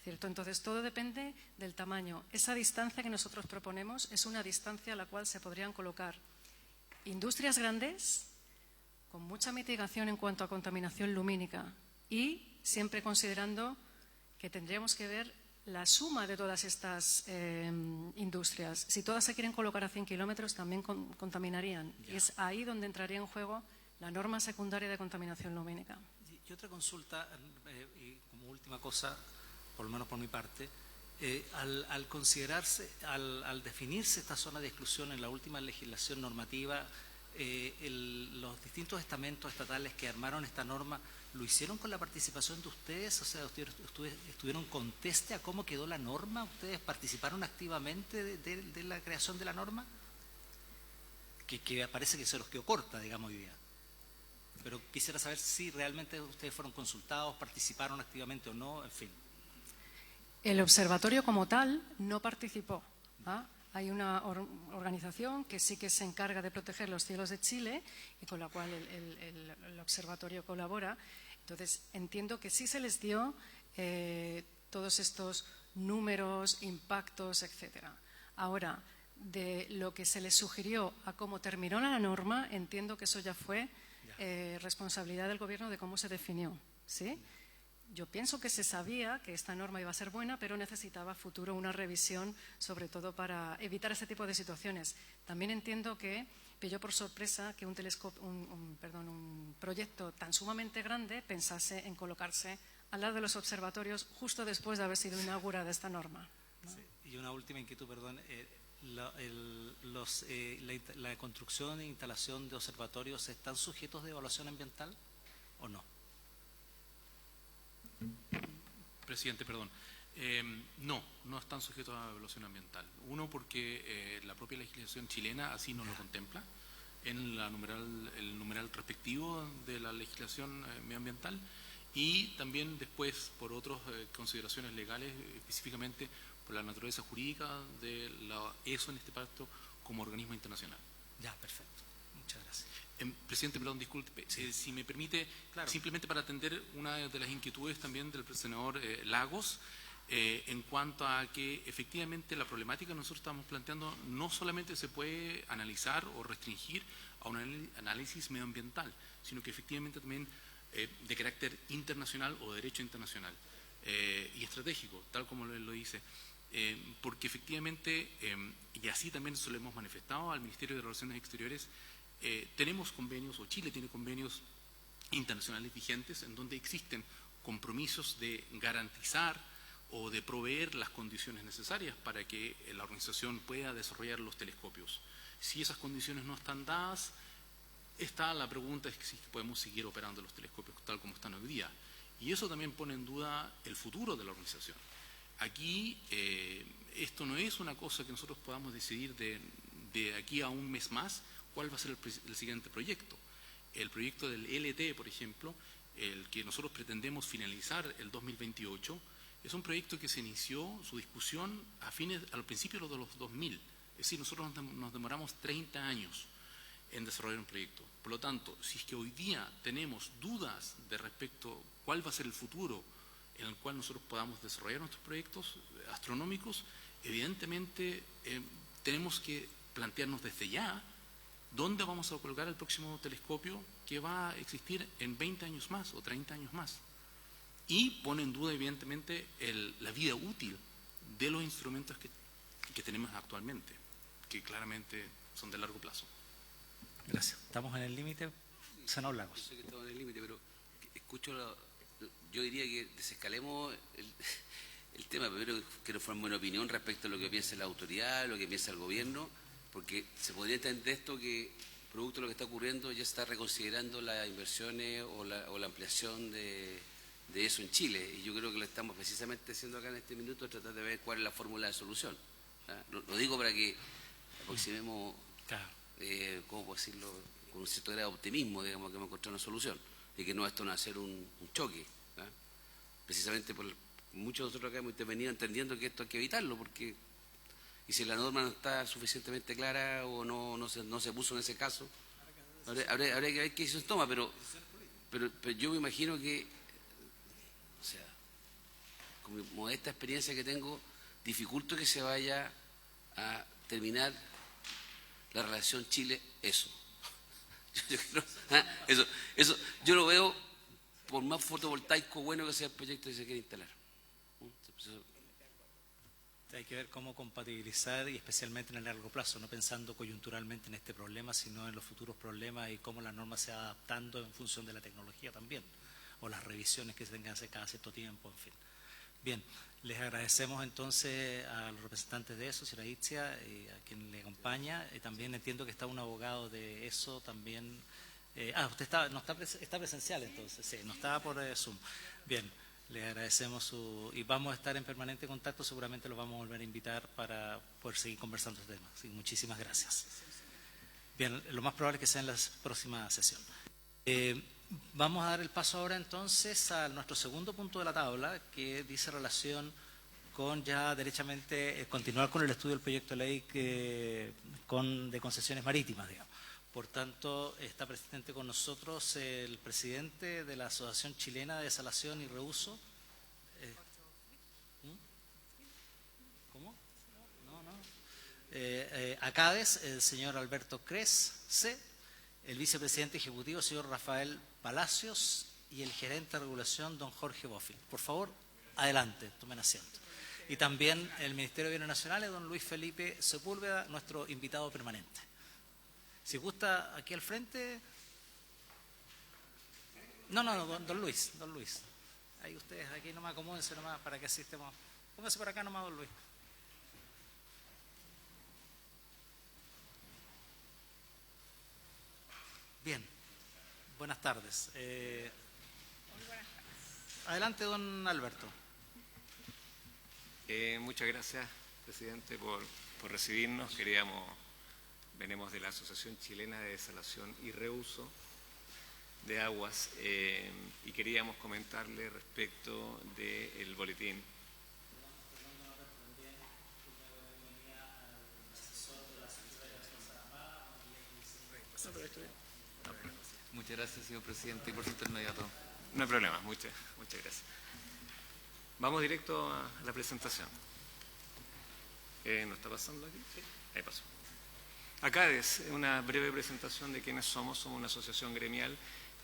¿cierto? Entonces, todo depende del tamaño. Esa distancia que nosotros proponemos es una distancia a la cual se podrían colocar industrias grandes con mucha mitigación en cuanto a contaminación lumínica y siempre considerando que tendríamos que ver la suma de todas estas industrias. Si todas se quieren colocar a 100 kilómetros, también contaminarían. Y es ahí donde entraría en juego la norma secundaria de contaminación lumínica. Y otra consulta, y como última cosa, por lo menos por mi parte, al considerarse, al definirse esta zona de exclusión en la última legislación normativa, los distintos estamentos estatales que armaron esta norma, ¿lo hicieron con la participación de ustedes? O sea, ¿ustedes estuvieron conteste a cómo quedó la norma? ¿Ustedes participaron activamente de la creación de la norma? Que parece que se los quedó corta, digamos, hoy día. Pero quisiera saber si realmente ustedes fueron consultados, participaron activamente o no, en fin. El observatorio como tal no participó. ¿Ah? Hay una organización que sí que se encarga de proteger los cielos de Chile y con la cual el observatorio colabora. Entonces, entiendo que sí se les dio todos estos números, impactos, etcétera. Ahora, de lo que se les sugirió a cómo terminó la norma, entiendo que eso ya fue responsabilidad del gobierno de cómo se definió, ¿sí? Yo pienso que se sabía que esta norma iba a ser buena, pero necesitaba a futuro una revisión, sobre todo para evitar ese tipo de situaciones. También entiendo que pilló por sorpresa que un proyecto tan sumamente grande pensase en colocarse al lado de los observatorios justo después de haber sido inaugurada esta norma, ¿no? Sí. Y una última inquietud, perdón. ¿La construcción e instalación de observatorios están sujetos de evaluación ambiental o no? Presidente, perdón. No están sujetos a evaluación ambiental. Uno, porque la propia legislación chilena así nos lo contempla en el numeral respectivo de la legislación medioambiental y también después por otras consideraciones legales, específicamente por la naturaleza jurídica de la ESO en este pacto como organismo internacional. Ya, perfecto. Muchas gracias. Presidente, perdón, disculpe, si me permite, claro, simplemente para atender una de las inquietudes también del senador Lagos, en cuanto a que efectivamente la problemática que nosotros estamos planteando no solamente se puede analizar o restringir a un análisis medioambiental, sino que efectivamente también de carácter internacional o de derecho internacional y estratégico, tal como lo dice, porque efectivamente, y así también se lo hemos manifestado al Ministerio de Relaciones Exteriores, tenemos convenios, o Chile tiene convenios internacionales vigentes en donde existen compromisos de garantizar o de proveer las condiciones necesarias para que la organización pueda desarrollar los telescopios. Si esas condiciones no están dadas, la pregunta es si podemos seguir operando los telescopios tal como están hoy día. Y eso también pone en duda el futuro de la organización. Aquí, esto no es una cosa que nosotros podamos decidir de aquí a un mes más cuál va a ser el siguiente proyecto. El proyecto del LT, por ejemplo, el que nosotros pretendemos finalizar el 2028, es un proyecto que se inició su discusión al principio de los 2000. Es decir, nosotros nos demoramos 30 años en desarrollar un proyecto. Por lo tanto, si es que hoy día tenemos dudas de respecto a cuál va a ser el futuro en el cual nosotros podamos desarrollar nuestros proyectos astronómicos, evidentemente tenemos que plantearnos desde ya dónde vamos a colocar el próximo telescopio que va a existir en 20 años más o 30 años más. Y pone en duda, evidentemente, la vida útil de los instrumentos que tenemos actualmente, que claramente son de largo plazo. Gracias. ¿Estamos en el límite? Senador Lagos. Yo sé que estamos en el límite, pero yo diría que desescalemos el tema. Primero quiero formar una opinión respecto a lo que piensa la autoridad, lo que piensa el gobierno, porque se podría entender esto que, producto de lo que está ocurriendo, ya se está reconsiderando las inversiones o la ampliación de eso en Chile. Y yo creo que lo estamos precisamente haciendo acá en este minuto, tratar de ver cuál es la fórmula de solución. Lo digo para que aproximemos, ¿cómo puedo decirlo?, con un cierto grado de optimismo, digamos, que hemos encontrado una solución y que no esto no va a ser un choque. Precisamente por muchos de nosotros acá hemos intervenido entendiendo que esto hay que evitarlo, porque y si la norma no está suficientemente clara o no se puso en ese caso, habría que ver qué decisión toma, pero yo me imagino que, o sea, con mi modesta experiencia que tengo, dificulto que se vaya a terminar la relación Chile-eso. Eso yo lo veo por más fotovoltaico bueno que sea el proyecto que se quiere instalar. Hay que ver cómo compatibilizar, y especialmente en el largo plazo, no pensando coyunturalmente en este problema, sino en los futuros problemas y cómo la norma se va adaptando en función de la tecnología también, o las revisiones que se tengan que hacer cada cierto tiempo, en fin. Bien, les agradecemos entonces a los representantes de eso, señora Itzia, a quien le acompaña, y también entiendo que está un abogado de eso también. Usted está presencial entonces, sí, no estaba por Zoom. Bien. Le agradecemos y vamos a estar en permanente contacto, seguramente lo vamos a volver a invitar para poder seguir conversando este tema. Sí, muchísimas gracias. Bien, lo más probable es que sea en la próxima sesión. Vamos a dar el paso ahora entonces a nuestro segundo punto de la tabla, que dice relación con ya derechamente continuar con el estudio del proyecto de ley de concesiones marítimas, digamos. Por tanto, está presente con nosotros el presidente de la Asociación Chilena de Desalación y Reuso. ¿Cómo? No. ACADES, el señor Alberto Cres, el vicepresidente ejecutivo, señor Rafael Palacios, y el gerente de regulación, don Jorge Bofill. Por favor, adelante, tomen asiento. Y también el Ministerio de Bienes Nacionales, don Luis Felipe Sepúlveda, nuestro invitado permanente. Si gusta, aquí al frente. No, don Luis. Ahí ustedes, aquí nomás, acomódense nomás para que así estemos. Pónganse por acá nomás, don Luis. Bien, buenas tardes. Adelante, don Alberto. Muchas gracias, presidente, por recibirnos. Venimos de la Asociación Chilena de Desalación y Reuso de Aguas y queríamos comentarle respecto del boletín. Muchas gracias, señor presidente, y por su inmediato. No hay problema, muchas gracias. Vamos directo a la presentación. ¿No está pasando aquí? Sí. Ahí pasó. ACADES, una breve presentación de quiénes somos. Somos una asociación gremial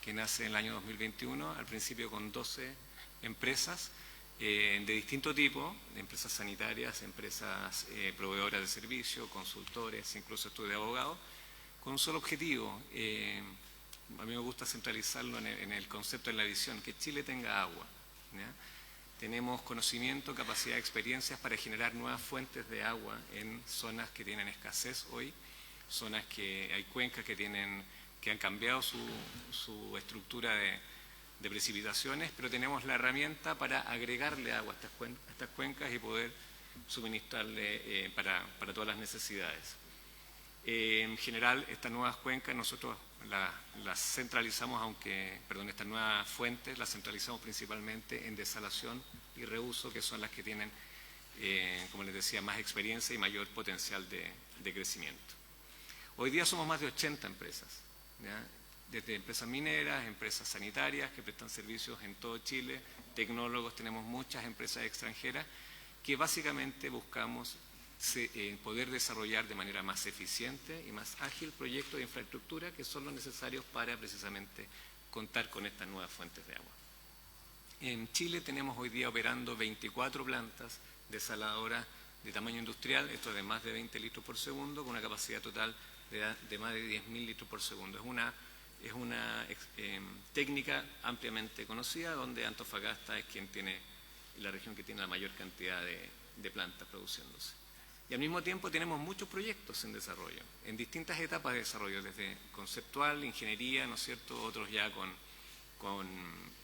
que nace en el año 2021, al principio con 12 empresas de distinto tipo, empresas sanitarias, empresas proveedoras de servicios, consultores, incluso estudios de abogados, con un solo objetivo. A mí me gusta centralizarlo en el concepto, en la visión, que Chile tenga agua, ¿ya? Tenemos conocimiento, capacidad, experiencias para generar nuevas fuentes de agua en zonas que tienen escasez hoy, zonas que hay cuencas que han cambiado su estructura de precipitaciones, pero tenemos la herramienta para agregarle agua a estas cuencas y poder suministrarle para todas las necesidades. En general, estas nuevas cuencas nosotros las centralizamos, estas nuevas fuentes las centralizamos principalmente en desalación y reuso, que son las que tienen, como les decía, más experiencia y mayor potencial de crecimiento. Hoy día somos más de 80 empresas, ¿ya? Desde empresas mineras, empresas sanitarias que prestan servicios en todo Chile, tecnólogos, tenemos muchas empresas extranjeras que básicamente buscamos poder desarrollar de manera más eficiente y más ágil proyectos de infraestructura que son los necesarios para precisamente contar con estas nuevas fuentes de agua. En Chile tenemos hoy día operando 24 plantas desaladoras de tamaño industrial, esto de más de 20 litros por segundo, con una capacidad total de más de 10.000 litros por segundo. Es una técnica ampliamente conocida, donde Antofagasta es la región que tiene la mayor cantidad de plantas produciéndose. Y al mismo tiempo tenemos muchos proyectos en desarrollo, en distintas etapas de desarrollo, desde conceptual, ingeniería, ¿no es cierto?, otros ya con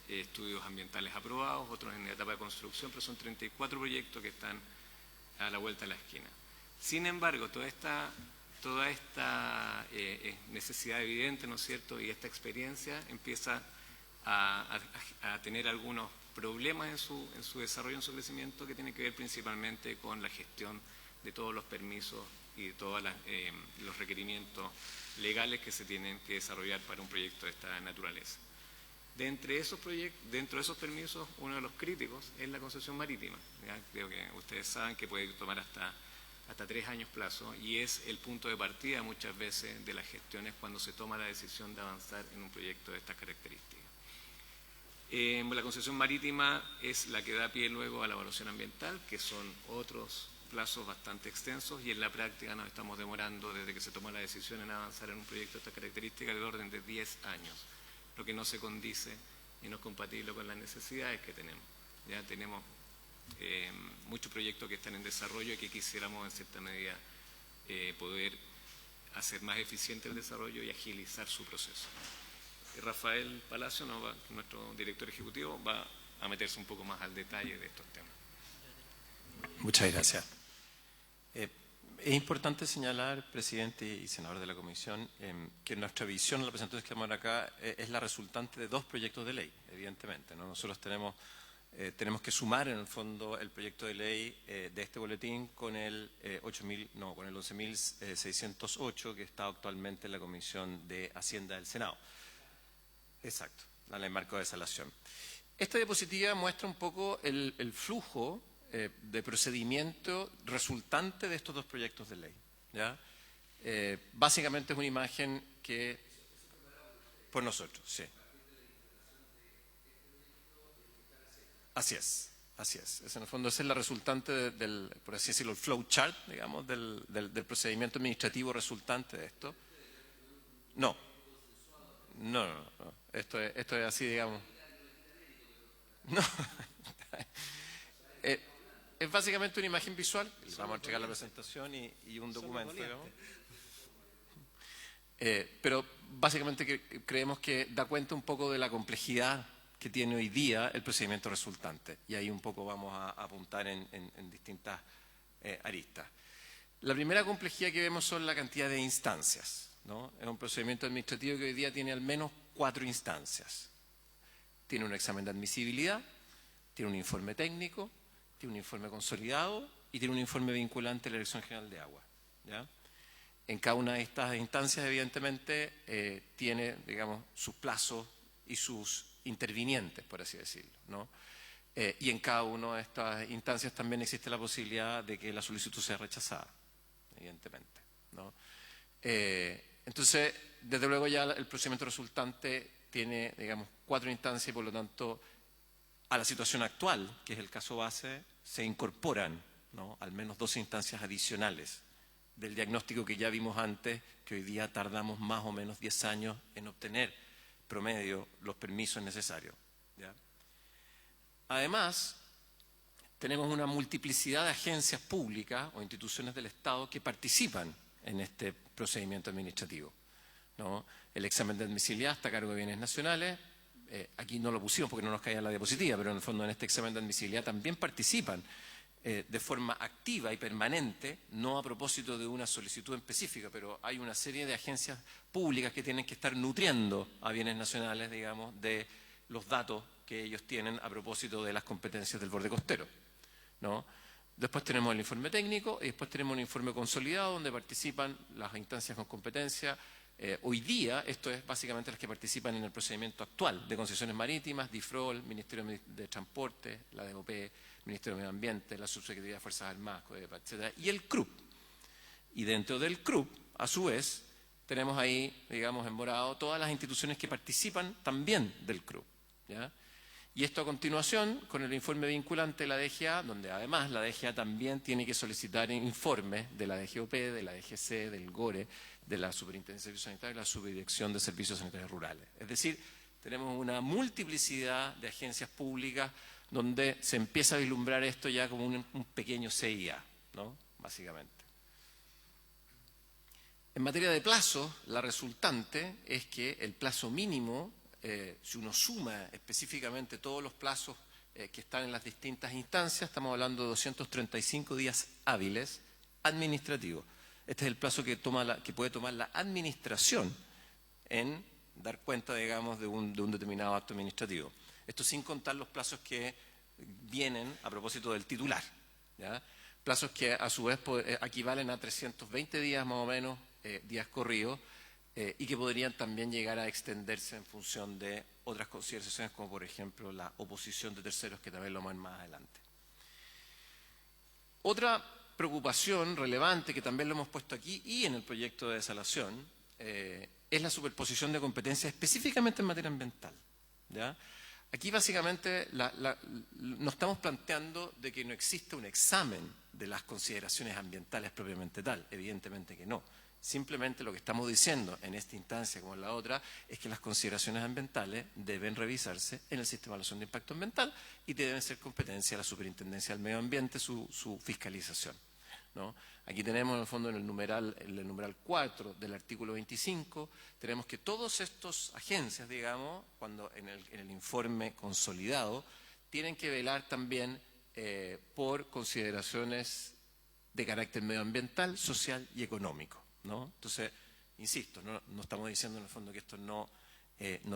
estudios ambientales aprobados, otros en etapa de construcción, pero son 34 proyectos que están a la vuelta de la esquina. Sin embargo, toda esta necesidad evidente, ¿no es cierto?, y esta experiencia empieza a tener algunos problemas en su desarrollo, en su crecimiento, que tiene que ver principalmente con la gestión de todos los permisos y de todos los requerimientos legales que se tienen que desarrollar para un proyecto de esta naturaleza. Dentro de esos permisos, uno de los críticos es la concesión marítima. ¿Ya? Creo que ustedes saben que puede tomar hasta 3 años plazo, y es el punto de partida muchas veces de las gestiones cuando se toma la decisión de avanzar en un proyecto de estas características. La concesión marítima es la que da pie luego a la evaluación ambiental, que son otros plazos bastante extensos, y en la práctica nos estamos demorando desde que se tomó la decisión en avanzar en un proyecto de estas características del orden de 10 años, lo que no se condice y no es compatible con las necesidades que tenemos. Ya tenemos muchos proyectos que están en desarrollo y que quisiéramos en cierta medida poder hacer más eficiente el desarrollo y agilizar su proceso. Rafael Palacio, nuestro director ejecutivo, va a meterse un poco más al detalle de estos temas. Muchas gracias. Es importante señalar, presidente y senador de la comisión, que nuestra visión, la presentación que vamos a dar acá, es la resultante de 2 proyectos de ley, evidentemente, ¿no? Nosotros tenemos que sumar en el fondo el proyecto de ley de este boletín con el 11.608 que está actualmente en la Comisión de Hacienda del Senado. Exacto, la ley marco de desalación. Esta diapositiva muestra un poco el flujo de procedimiento resultante de estos 2 proyectos de ley, ¿ya? Básicamente es una imagen que por nosotros, sí. Así es. En el fondo esa es la resultante del, por así decirlo, el flow chart, digamos, del procedimiento administrativo resultante de esto. No. Esto es así, digamos. No. Es básicamente una imagen visual. Les vamos a entregar la presentación y un documento, digamos. Pero básicamente creemos que da cuenta un poco de la complejidad que tiene hoy día el procedimiento resultante. Y ahí un poco vamos a apuntar en distintas aristas. La primera complejidad que vemos son la cantidad de instancias, ¿no? Es un procedimiento administrativo que hoy día tiene al menos 4 instancias. Tiene un examen de admisibilidad, tiene un informe técnico, tiene un informe consolidado y tiene un informe vinculante de la Dirección General de Agua, ¿ya? En cada una de estas instancias, evidentemente, tiene, digamos, sus plazos y sus intervinientes, por así decirlo, ¿no? Y en cada una de estas instancias también existe la posibilidad de que la solicitud sea rechazada, evidentemente, ¿no? Entonces, desde luego ya el procedimiento resultante tiene, digamos, 4 instancias y por lo tanto a la situación actual, que es el caso base, se incorporan, ¿no?, al menos 2 instancias adicionales del diagnóstico que ya vimos antes, que hoy día tardamos más o menos 10 años en obtener promedio los permisos necesarios, ¿ya? Además, tenemos una multiplicidad de agencias públicas o instituciones del Estado que participan en este procedimiento administrativo, ¿no? El examen de admisibilidad está a cargo de Bienes Nacionales. Aquí no lo pusimos porque no nos caía la diapositiva, pero en el fondo en este examen de admisibilidad también participan de forma activa y permanente, no a propósito de una solicitud específica, pero hay una serie de agencias públicas que tienen que estar nutriendo a Bienes Nacionales, digamos, de los datos que ellos tienen a propósito de las competencias del borde costero, ¿no? Después tenemos el informe técnico y después tenemos un informe consolidado donde participan las instancias con competencia. Hoy día, esto es básicamente las que participan en el procedimiento actual de concesiones marítimas, DIFROL, Ministerio de Transporte, la DOP, Ministerio de Medio Ambiente, la Subsecretaría de Fuerzas Armadas, etc. Y el CRUP. Y dentro del CRUP, a su vez, tenemos ahí, digamos, en morado, todas las instituciones que participan también del CRUP, ¿ya? Y esto a continuación, con el informe vinculante de la DGA, donde además la DGA también tiene que solicitar informes de la DGOP, de la DGC, del GORE, de la Superintendencia de Servicios Sanitarios y la Subdirección de Servicios Sanitarios Rurales. Es decir, tenemos una multiplicidad de agencias públicas donde se empieza a vislumbrar esto ya como un pequeño CIA, ¿no?, básicamente. En materia de plazo, la resultante es que el plazo mínimo, si uno suma específicamente todos los plazos que están en las distintas instancias, estamos hablando de 235 días hábiles administrativos. Este es el plazo que puede tomar la administración en dar cuenta, digamos, de un determinado acto administrativo. Esto sin contar los plazos que vienen a propósito del titular, ¿ya? Plazos que a su vez equivalen a 320 días más o menos, días corridos, y que podrían también llegar a extenderse en función de otras consideraciones, como por ejemplo la oposición de terceros, que también lo vamos a ver más adelante. Otra preocupación relevante, que también lo hemos puesto aquí y en el proyecto de desalación, es la superposición de competencias específicamente en materia ambiental, ¿ya? Aquí básicamente nos estamos planteando de que no existe un examen de las consideraciones ambientales propiamente tal, evidentemente que no. Simplemente lo que estamos diciendo en esta instancia como en la otra es que las consideraciones ambientales deben revisarse en el sistema de evaluación de impacto ambiental y deben ser competencia de la Superintendencia del Medio Ambiente su fiscalización, ¿no? Aquí tenemos en el fondo en el numeral 4 del artículo 25, tenemos que todas estas agencias, digamos, cuando en el informe consolidado, tienen que velar también por consideraciones de carácter medioambiental, social y económico, ¿no? Entonces, insisto, no estamos diciendo en el fondo que esto no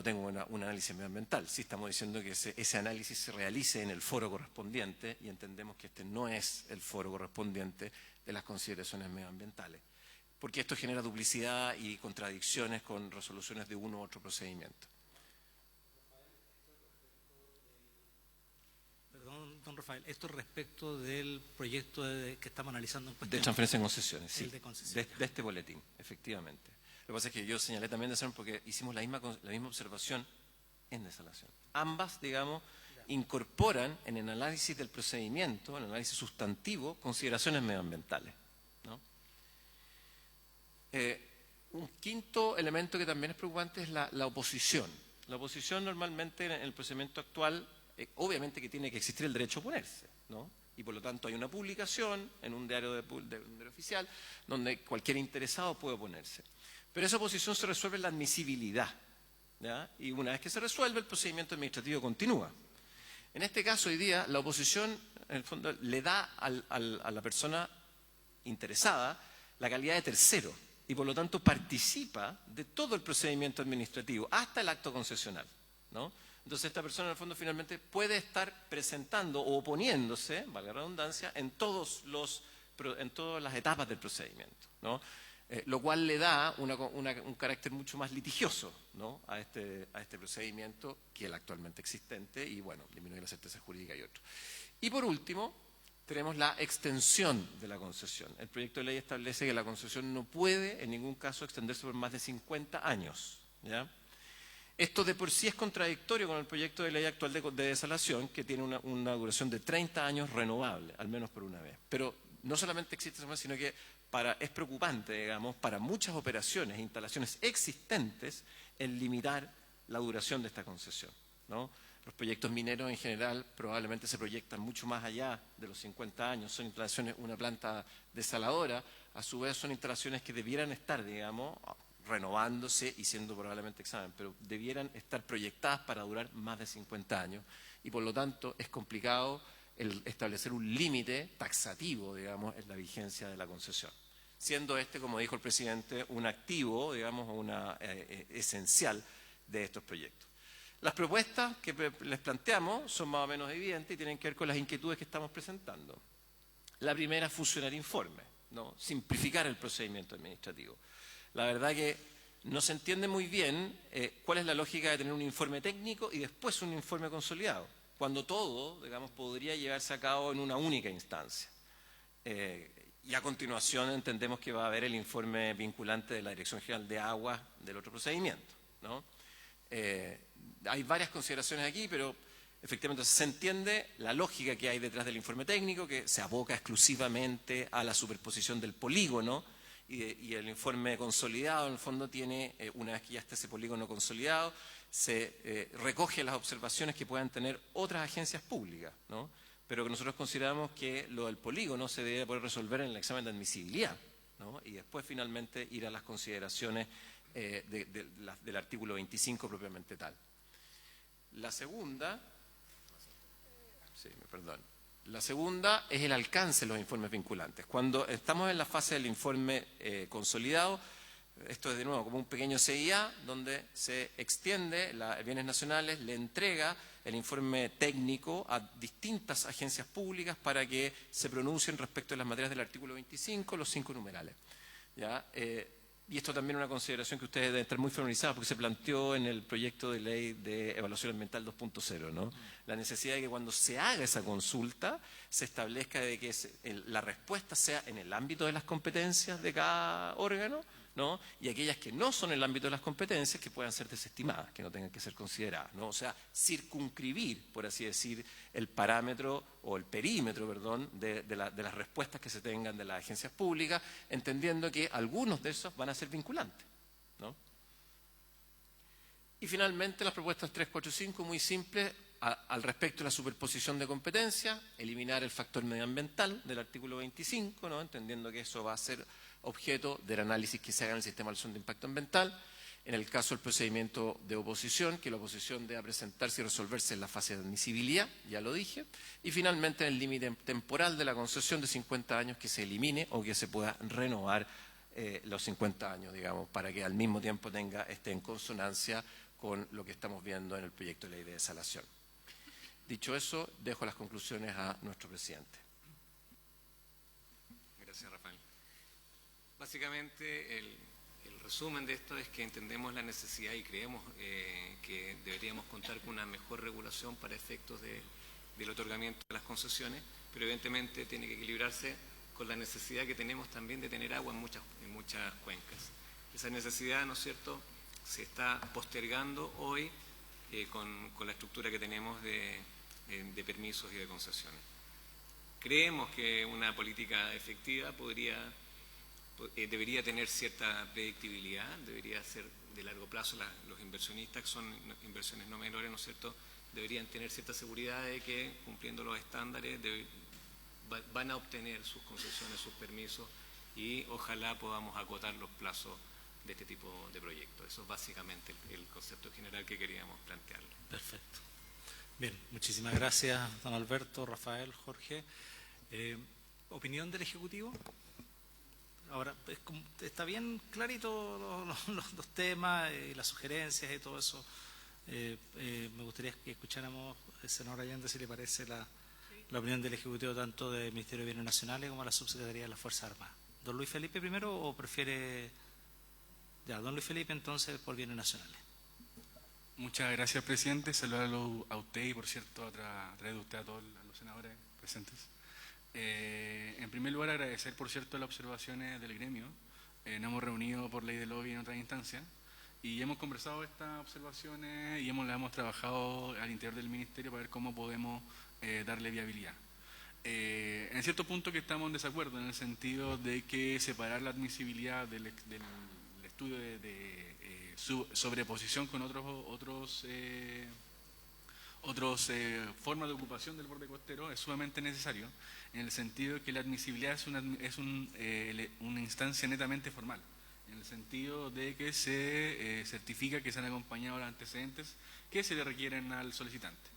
tenga un análisis medioambiental, sí estamos diciendo que ese análisis se realice en el foro correspondiente y entendemos que este no es el foro correspondiente de las consideraciones medioambientales, porque esto genera duplicidad y contradicciones con resoluciones de uno u otro procedimiento. Perdón, don Rafael, esto respecto del proyecto que estamos analizando en cuestión. De transferencia en concesiones, sí. El de concesiones. De este boletín, efectivamente. Lo que pasa es que yo señalé también desalación porque hicimos la misma observación en desalación. Ambas, digamos, incorporan en el análisis del procedimiento, en el análisis sustantivo, consideraciones medioambientales, ¿no? Un quinto elemento que también es preocupante es la oposición. La oposición normalmente en el procedimiento actual, obviamente que tiene que existir el derecho a oponerse, ¿no? Y por lo tanto hay una publicación en un diario oficial donde cualquier interesado puede oponerse. Pero esa oposición se resuelve en la admisibilidad, ¿ya? Y una vez que se resuelve, el procedimiento administrativo continúa. En este caso, hoy día, la oposición, en el fondo, le da a la persona interesada la calidad de tercero y, por lo tanto, participa de todo el procedimiento administrativo, hasta el acto concesional, ¿no? Entonces, esta persona, en el fondo, finalmente puede estar presentando o oponiéndose, valga la redundancia, en todas las etapas del procedimiento, ¿no? Lo cual le da un carácter mucho más litigioso, ¿no?, a este procedimiento que el actualmente existente y, bueno, disminuye la certeza jurídica y otro. Y por último, tenemos la extensión de la concesión. El proyecto de ley establece que la concesión no puede en ningún caso extenderse por más de 50 años, ¿ya? Esto de por sí es contradictorio con el proyecto de ley actual de desalación, que tiene una duración de 30 años renovable, al menos por una vez. Pero no solamente existe eso, sino que es preocupante, digamos, para muchas operaciones e instalaciones existentes el limitar la duración de esta concesión, ¿no? Los proyectos mineros en general probablemente se proyectan mucho más allá de los 50 años. Son instalaciones, una planta desaladora, a su vez son instalaciones que debieran estar, digamos, renovándose y siendo probablemente examen, pero debieran estar proyectadas para durar más de 50 años y por lo tanto es complicado el establecer un límite taxativo, digamos, en la vigencia de la concesión, siendo como dijo el presidente, un activo, digamos, esencial de estos proyectos. Las propuestas que les planteamos son más o menos evidentes y tienen que ver con las inquietudes que estamos presentando. La primera es fusionar informes, ¿no? Simplificar el procedimiento administrativo. La verdad que no se entiende muy bien cuál es la lógica de tener un informe técnico y después un informe consolidado, cuando todo, digamos, podría llevarse a cabo en una única instancia. Y a continuación entendemos que va a haber el informe vinculante de la Dirección General de Aguas del otro procedimiento, ¿no? Hay varias consideraciones aquí, pero efectivamente se entiende la lógica que hay detrás del informe técnico, que se aboca exclusivamente a la superposición del polígono, y el informe consolidado, en el fondo, tiene, una vez que ya está ese polígono consolidado, se recoge las observaciones que puedan tener otras agencias públicas, ¿no? Pero que nosotros consideramos que lo del polígono se debe poder resolver en el examen de admisibilidad, ¿no? Y después finalmente ir a las consideraciones del artículo 25 propiamente tal. La segunda es el alcance de los informes vinculantes. Cuando estamos en la fase del informe consolidado, esto es de nuevo como un pequeño CIA donde se extiende bienes nacionales, le entrega el informe técnico a distintas agencias públicas para que se pronuncien respecto de las materias del artículo 25, los 5 numerales, ¿ya? Y esto también es una consideración que ustedes deben estar muy familiarizados porque se planteó en el proyecto de ley de evaluación ambiental 2.0, ¿no? La necesidad de que cuando se haga esa consulta se establezca de que la respuesta sea en el ámbito de las competencias de cada órgano, ¿no? Y aquellas que no son en el ámbito de las competencias que puedan ser desestimadas, que no tengan que ser consideradas, ¿no? O sea, circunscribir, por así decir, el parámetro o el perímetro, perdón, de las respuestas que se tengan de las agencias públicas, entendiendo que algunos de esos van a ser vinculantes, ¿no? Y finalmente las propuestas 3, 4 y 5, muy simples, al respecto de la superposición de competencias, eliminar el factor medioambiental del artículo 25, ¿no? Entendiendo que eso va a ser objeto del análisis que se haga en el sistema de evaluación de impacto ambiental. En el caso del procedimiento de oposición, que la oposición deba presentarse y resolverse en la fase de admisibilidad, ya lo dije. Y finalmente en el límite temporal de la concesión de 50 años que se elimine o que se pueda renovar los 50 años, digamos, para que al mismo tiempo esté en consonancia con lo que estamos viendo en el proyecto de ley de desalación. Dicho eso, dejo las conclusiones a nuestro presidente. Gracias, Rafael. Básicamente, el resumen de esto es que entendemos la necesidad y creemos que deberíamos contar con una mejor regulación para efectos del otorgamiento de las concesiones, pero evidentemente tiene que equilibrarse con la necesidad que tenemos también de tener agua en muchas cuencas. Esa necesidad, ¿no es cierto?, se está postergando hoy con la estructura que tenemos de permisos y de concesiones. Creemos que una política efectiva debería tener cierta predictibilidad, debería ser de largo plazo. Los inversionistas, que son inversiones no menores, ¿no es cierto?, deberían tener cierta seguridad de que, cumpliendo los estándares, van a obtener sus concesiones, sus permisos, y ojalá podamos acotar los plazos de este tipo de proyectos. Eso es básicamente el concepto general que queríamos plantearle. Perfecto. Bien, muchísimas gracias, don Alberto, Rafael, Jorge. ¿Opinión del Ejecutivo? Ahora, está bien clarito los temas y las sugerencias y todo eso. Me gustaría que escucháramos, senador Allende, si le parece la opinión del Ejecutivo tanto del Ministerio de Bienes Nacionales como de la Subsecretaría de las Fuerzas Armadas. ¿Don Luis Felipe primero o prefiere...? Ya, don Luis Felipe, entonces, por Bienes Nacionales. Muchas gracias, presidente. Saludarlo a usted y, por cierto, a través de usted a todos los senadores presentes. En primer lugar, agradecer, por cierto, las observaciones del gremio. Nos hemos reunido por ley de lobby en otras instancias Y hemos conversado estas observaciones y las hemos trabajado al interior del Ministerio para ver cómo podemos darle viabilidad. En cierto punto que estamos en desacuerdo, en el sentido de que separar la admisibilidad del estudio de sobreposición con otras formas de ocupación del borde costero es sumamente necesario, en el sentido de que la admisibilidad es una instancia netamente formal, en el sentido de que se certifica que se han acompañado los antecedentes que se le requieren al solicitante.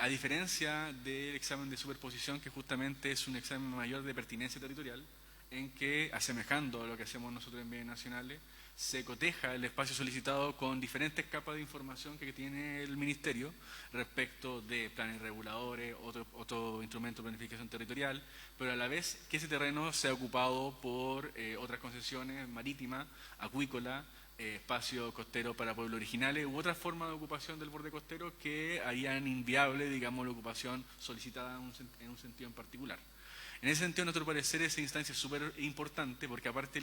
A diferencia del examen de superposición, que justamente es un examen mayor de pertinencia territorial, en que, asemejando a lo que hacemos nosotros en bienes nacionales, se coteja el espacio solicitado con diferentes capas de información que tiene el Ministerio respecto de planes reguladores, otro instrumento de planificación territorial, pero a la vez que ese terreno sea ocupado por otras concesiones marítimas, acuícola, espacio costero para pueblos originales u otras formas de ocupación del borde costero que harían inviable, digamos, la ocupación solicitada en un sentido en particular. En ese sentido, a nuestro parecer, esa instancia es súper importante porque aparte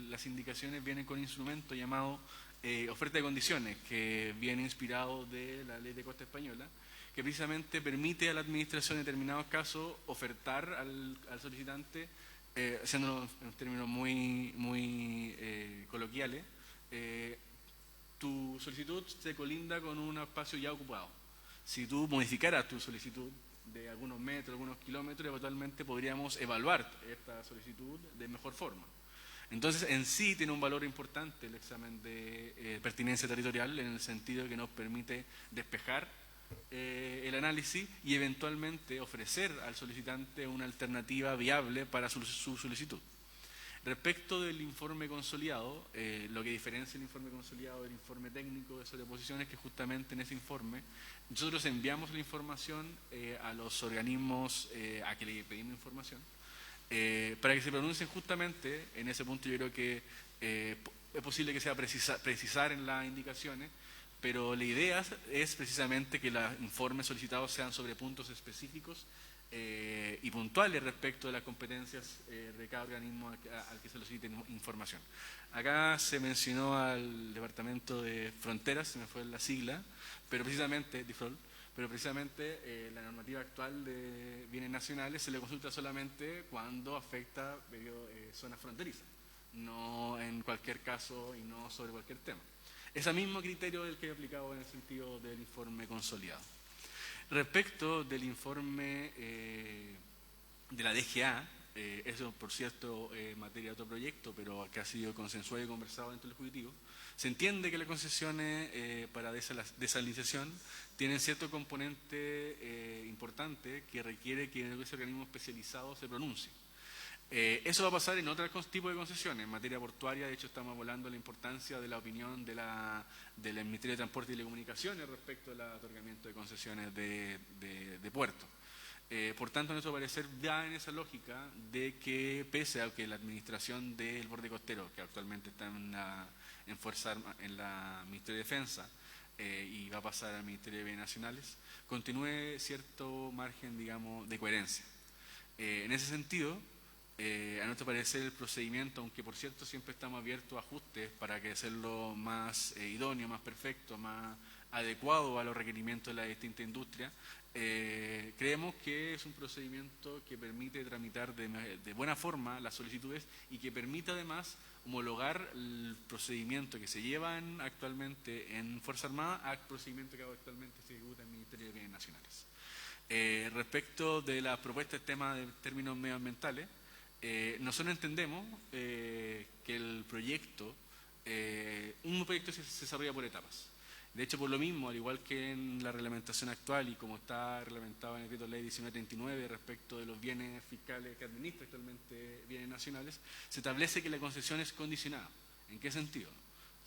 las indicaciones vienen con un instrumento llamado oferta de condiciones, que viene inspirado de la Ley de Costa Española, que precisamente permite a la Administración en determinados casos ofertar al solicitante, haciéndolo en términos muy coloquiales, tu solicitud se colinda con un espacio ya ocupado. Si tú modificaras tu solicitud de algunos metros, algunos kilómetros, eventualmente podríamos evaluar esta solicitud de mejor forma. Entonces, en sí tiene un valor importante el examen de pertinencia territorial, en el sentido de que nos permite despejar el análisis y eventualmente ofrecer al solicitante una alternativa viable para su solicitud. Respecto del informe consolidado, lo que diferencia el informe consolidado del informe técnico de sobreposición es que justamente en ese informe nosotros enviamos la información a los organismos a que le pedimos información para que se pronuncien justamente. En ese punto yo creo que es posible que sea precisar en las indicaciones, pero la idea es precisamente que los informes solicitados sean sobre puntos específicos y puntuales respecto de las competencias de cada organismo al que se solicite información. Acá se mencionó al Departamento de Fronteras, se me fue la sigla, pero precisamente, DIFROL, la normativa actual de bienes nacionales se le consulta solamente cuando afecta zonas fronterizas, no en cualquier caso y no sobre cualquier tema. Ese mismo criterio del que he aplicado en el sentido del informe consolidado. Respecto del informe de la DGA, eso por cierto materia de otro proyecto, pero que ha sido consensuado y conversado dentro del Ejecutivo, se entiende que las concesiones para desalinización tienen cierto componente importante que requiere que ese organismo especializado se pronuncie. Eso va a pasar en otros tipos de concesiones. En materia portuaria, de hecho, estamos hablando de la importancia de la opinión del Ministerio de Transporte y Telecomunicaciones respecto al otorgamiento de concesiones de puertos. Por tanto, a nuestro parecer, va en esa lógica de que, pese a que la administración del borde costero, que actualmente está en Fuerza Armada, en la Ministerio de Defensa, y va a pasar al Ministerio de Bienes Nacionales, continúe cierto margen, digamos, de coherencia. En ese sentido, a nuestro parecer el procedimiento, aunque por cierto siempre estamos abiertos a ajustes para que hacerlo más idóneo, más perfecto, más adecuado a los requerimientos de la distinta industria, creemos que es un procedimiento que permite tramitar de buena forma las solicitudes y que permite además homologar el procedimiento que se lleva actualmente en Fuerza Armada al procedimiento que actualmente se ejecuta en el Ministerio de Bienes Nacionales. Respecto de las propuestas de temas de términos medioambientales, nosotros entendemos que el proyecto, un proyecto se desarrolla por etapas. De hecho, por lo mismo, al igual que en la reglamentación actual y como está reglamentado en el decreto ley 1939 respecto de los bienes fiscales que administra actualmente bienes nacionales, se establece que la concesión es condicionada. ¿En qué sentido?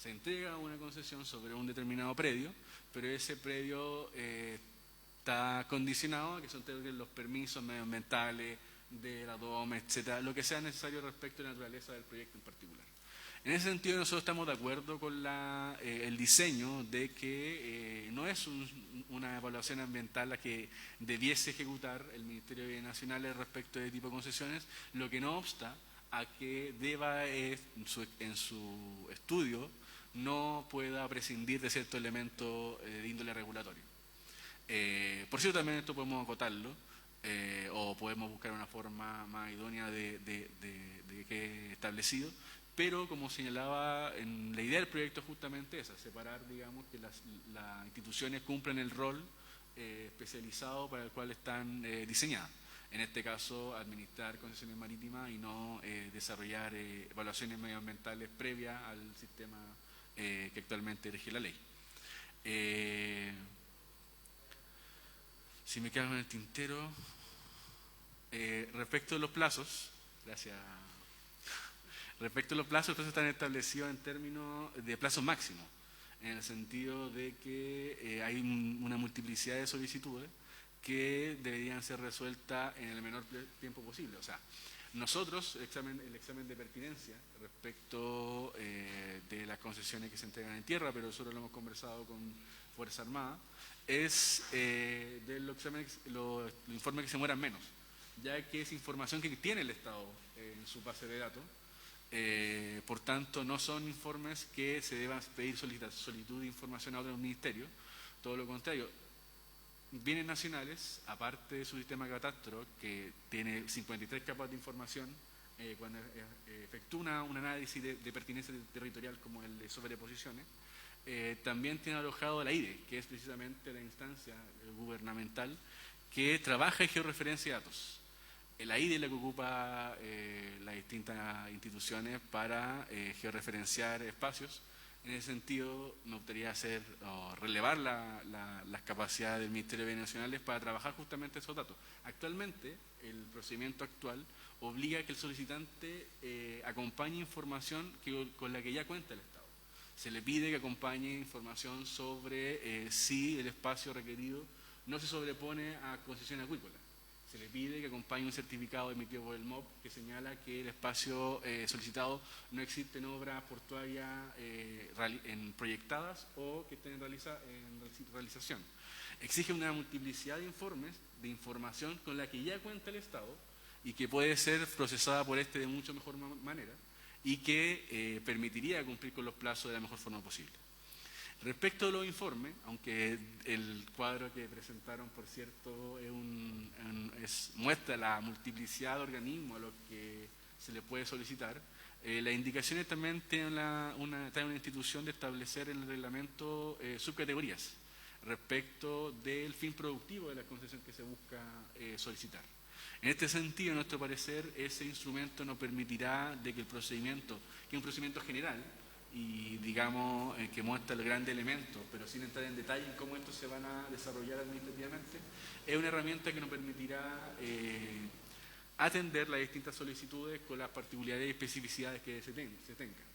Se entrega una concesión sobre un determinado predio, pero ese predio está condicionado a que son los permisos medioambientales, de la DOM, etcétera, lo que sea necesario respecto a la naturaleza del proyecto en particular. En ese sentido, nosotros estamos de acuerdo con el diseño de que no es una evaluación ambiental la que debiese ejecutar el Ministerio de Bienes Nacionales respecto de tipo de concesiones, lo que no obsta a que deba en su estudio no pueda prescindir de cierto elemento de índole regulatorio. Por cierto, también esto podemos acotarlo o podemos buscar una forma más idónea de que establecido, pero como señalaba, en la idea del proyecto es justamente esa, separar, digamos, que las instituciones cumplen el rol especializado para el cual están diseñadas. En este caso, administrar concesiones marítimas y no desarrollar evaluaciones medioambientales previas al sistema que actualmente rige la ley. Si me quedo en el tintero, respecto de los plazos, gracias. Respecto a los plazos están establecidos en términos de plazos máximos, en el sentido de que hay una multiplicidad de solicitudes que deberían ser resueltas en el menor tiempo posible. O sea, nosotros, el examen de pertinencia respecto de las concesiones que se entregan en tierra, pero nosotros lo hemos conversado con Fuerza Armada, es de los informes que se mueran menos, ya que es información que tiene el Estado en su base de datos. Por tanto, no son informes que se deban pedir solicitud de información a otros ministerios, todo lo contrario. Bienes nacionales, aparte de su sistema de catastro, que tiene 53 capas de información, cuando efectúa un análisis de pertinencia territorial como el de sobreposiciones, también tiene alojado la IDE, que es precisamente la instancia gubernamental que trabaja en georreferencia de datos. La IDE es la que ocupa las distintas instituciones para georreferenciar espacios. En ese sentido, me gustaría relevar las capacidades del Ministerio de Bienes Nacionales para trabajar justamente esos datos. Actualmente, el procedimiento actual obliga a que el solicitante acompañe información con la que ya cuenta el Estado. Se le pide que acompañe información sobre si el espacio requerido no se sobrepone a concesión acuícola. Se le pide que acompañe un certificado emitido por el MOP que señala que el espacio solicitado no existen obras portuarias proyectadas o que estén en realización. Exige una multiplicidad de informes, de información con la que ya cuenta el Estado y que puede ser procesada por de mucho mejor manera y que permitiría cumplir con los plazos de la mejor forma posible. Respecto a los informes, aunque el cuadro que presentaron, por cierto, muestra la multiplicidad de organismos a los que se le puede solicitar, las indicaciones también tienen una institución de establecer en el reglamento subcategorías respecto del fin productivo de la concesión que se busca solicitar. En este sentido, a nuestro parecer, ese instrumento nos permitirá de que el procedimiento, que es un procedimiento general, y digamos que muestra los grandes elementos, pero sin entrar en detalle en cómo estos se van a desarrollar administrativamente, es una herramienta que nos permitirá atender las distintas solicitudes con las particularidades y especificidades que se tengan.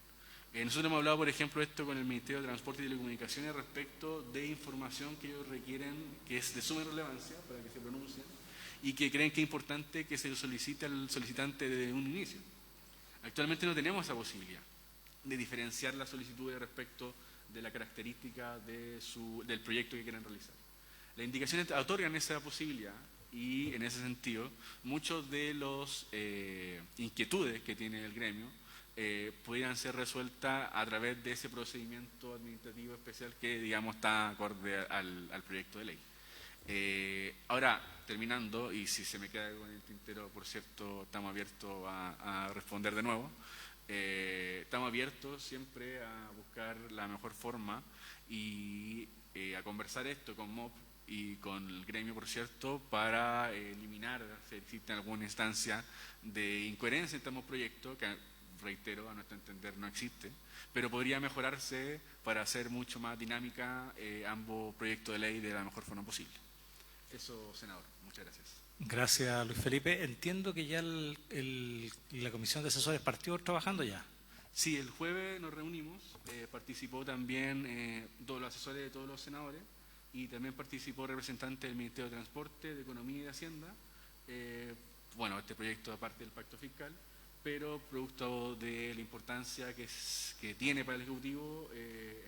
Nosotros hemos hablado, por ejemplo, esto con el Ministerio de Transporte y Telecomunicaciones respecto de información que ellos requieren, que es de suma relevancia para que se pronuncien, y que creen que es importante que se lo solicite al solicitante desde un inicio. Actualmente no tenemos esa posibilidad de diferenciar las solicitudes respecto de la característica del proyecto que quieren realizar. Las indicaciones otorgan esa posibilidad y, en ese sentido, muchos de los inquietudes que tiene el gremio pudieran ser resueltas a través de ese procedimiento administrativo especial que, digamos, está acorde al proyecto de ley. Ahora, terminando, y si se me queda con el tintero, por cierto, estamos abiertos a responder de nuevo. Estamos abiertos siempre a buscar la mejor forma y a conversar esto con MOP y con el gremio, por cierto, para eliminar si existe alguna instancia de incoherencia en este proyecto, que, reitero, a nuestro entender no existe, pero podría mejorarse para hacer mucho más dinámica ambos proyectos de ley de la mejor forma posible. Eso, senador. Muchas gracias. Gracias, Luis Felipe. Entiendo que ya la Comisión de Asesores partió trabajando ya. Sí, el jueves nos reunimos, participó también todos los asesores de todos los senadores y también participó representante del Ministerio de Transporte, de Economía y de Hacienda. Bueno, este proyecto aparte del pacto fiscal, pero producto de la importancia que tiene para el Ejecutivo,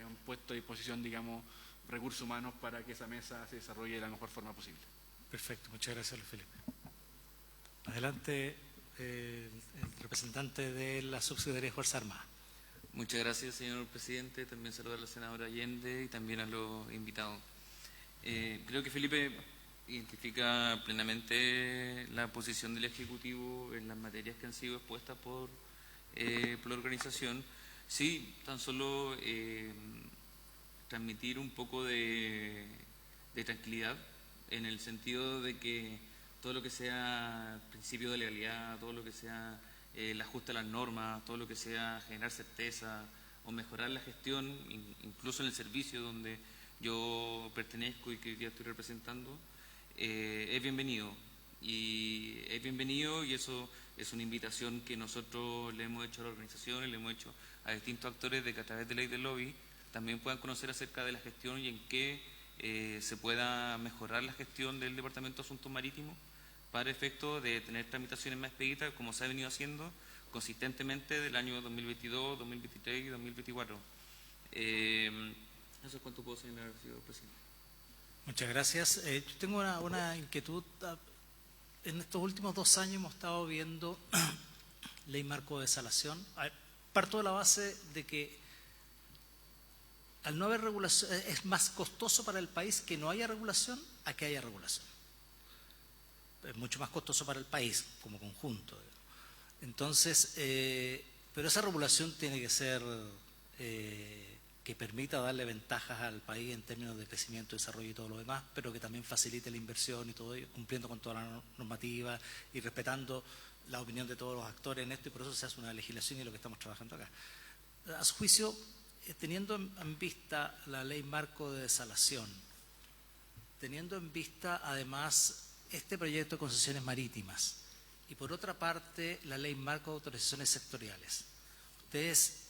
han puesto a disposición, digamos, recursos humanos para que esa mesa se desarrolle de la mejor forma posible. Perfecto, muchas gracias, Luis Felipe. Adelante, el representante de la subsecretaría de Fuerzas Armadas. Muchas gracias, señor presidente. También saludar a la senadora Allende y también a los invitados. Creo que Felipe identifica plenamente la posición del Ejecutivo en las materias que han sido expuestas por la organización. Sí, tan solo transmitir un poco de tranquilidad en el sentido de que todo lo que sea principio de legalidad, todo lo que sea el ajuste a las normas, todo lo que sea generar certeza o mejorar la gestión, incluso en el servicio donde yo pertenezco y que hoy día estoy representando, es bienvenido. Y es bienvenido, y eso es una invitación que nosotros le hemos hecho a la organización y le hemos hecho a distintos actores de que a través de Ley del Lobby también puedan conocer acerca de la gestión y en qué se pueda mejorar la gestión del Departamento de Asuntos Marítimos para efecto de tener tramitaciones más expeditas, como se ha venido haciendo consistentemente del año 2022, 2023 y 2024. Eso es cuanto puedo señalar, señor presidente. Muchas gracias. Yo tengo una inquietud. En estos últimos 2 años hemos estado viendo ley marco de desalación. Parto de la base de que al no haber regulación es más costoso para el país que no haya regulación a que haya regulación. Es mucho más costoso para el país como conjunto. Entonces, pero esa regulación tiene que ser que permita darle ventajas al país en términos de crecimiento, desarrollo y todo lo demás, pero que también facilite la inversión y todo ello, cumpliendo con toda la normativa y respetando la opinión de todos los actores en esto, y por eso se hace una legislación y lo que estamos trabajando acá. A su juicio, teniendo en vista la ley marco de desalación, teniendo en vista además este proyecto de concesiones marítimas y por otra parte la ley marco de autorizaciones sectoriales, ¿ustedes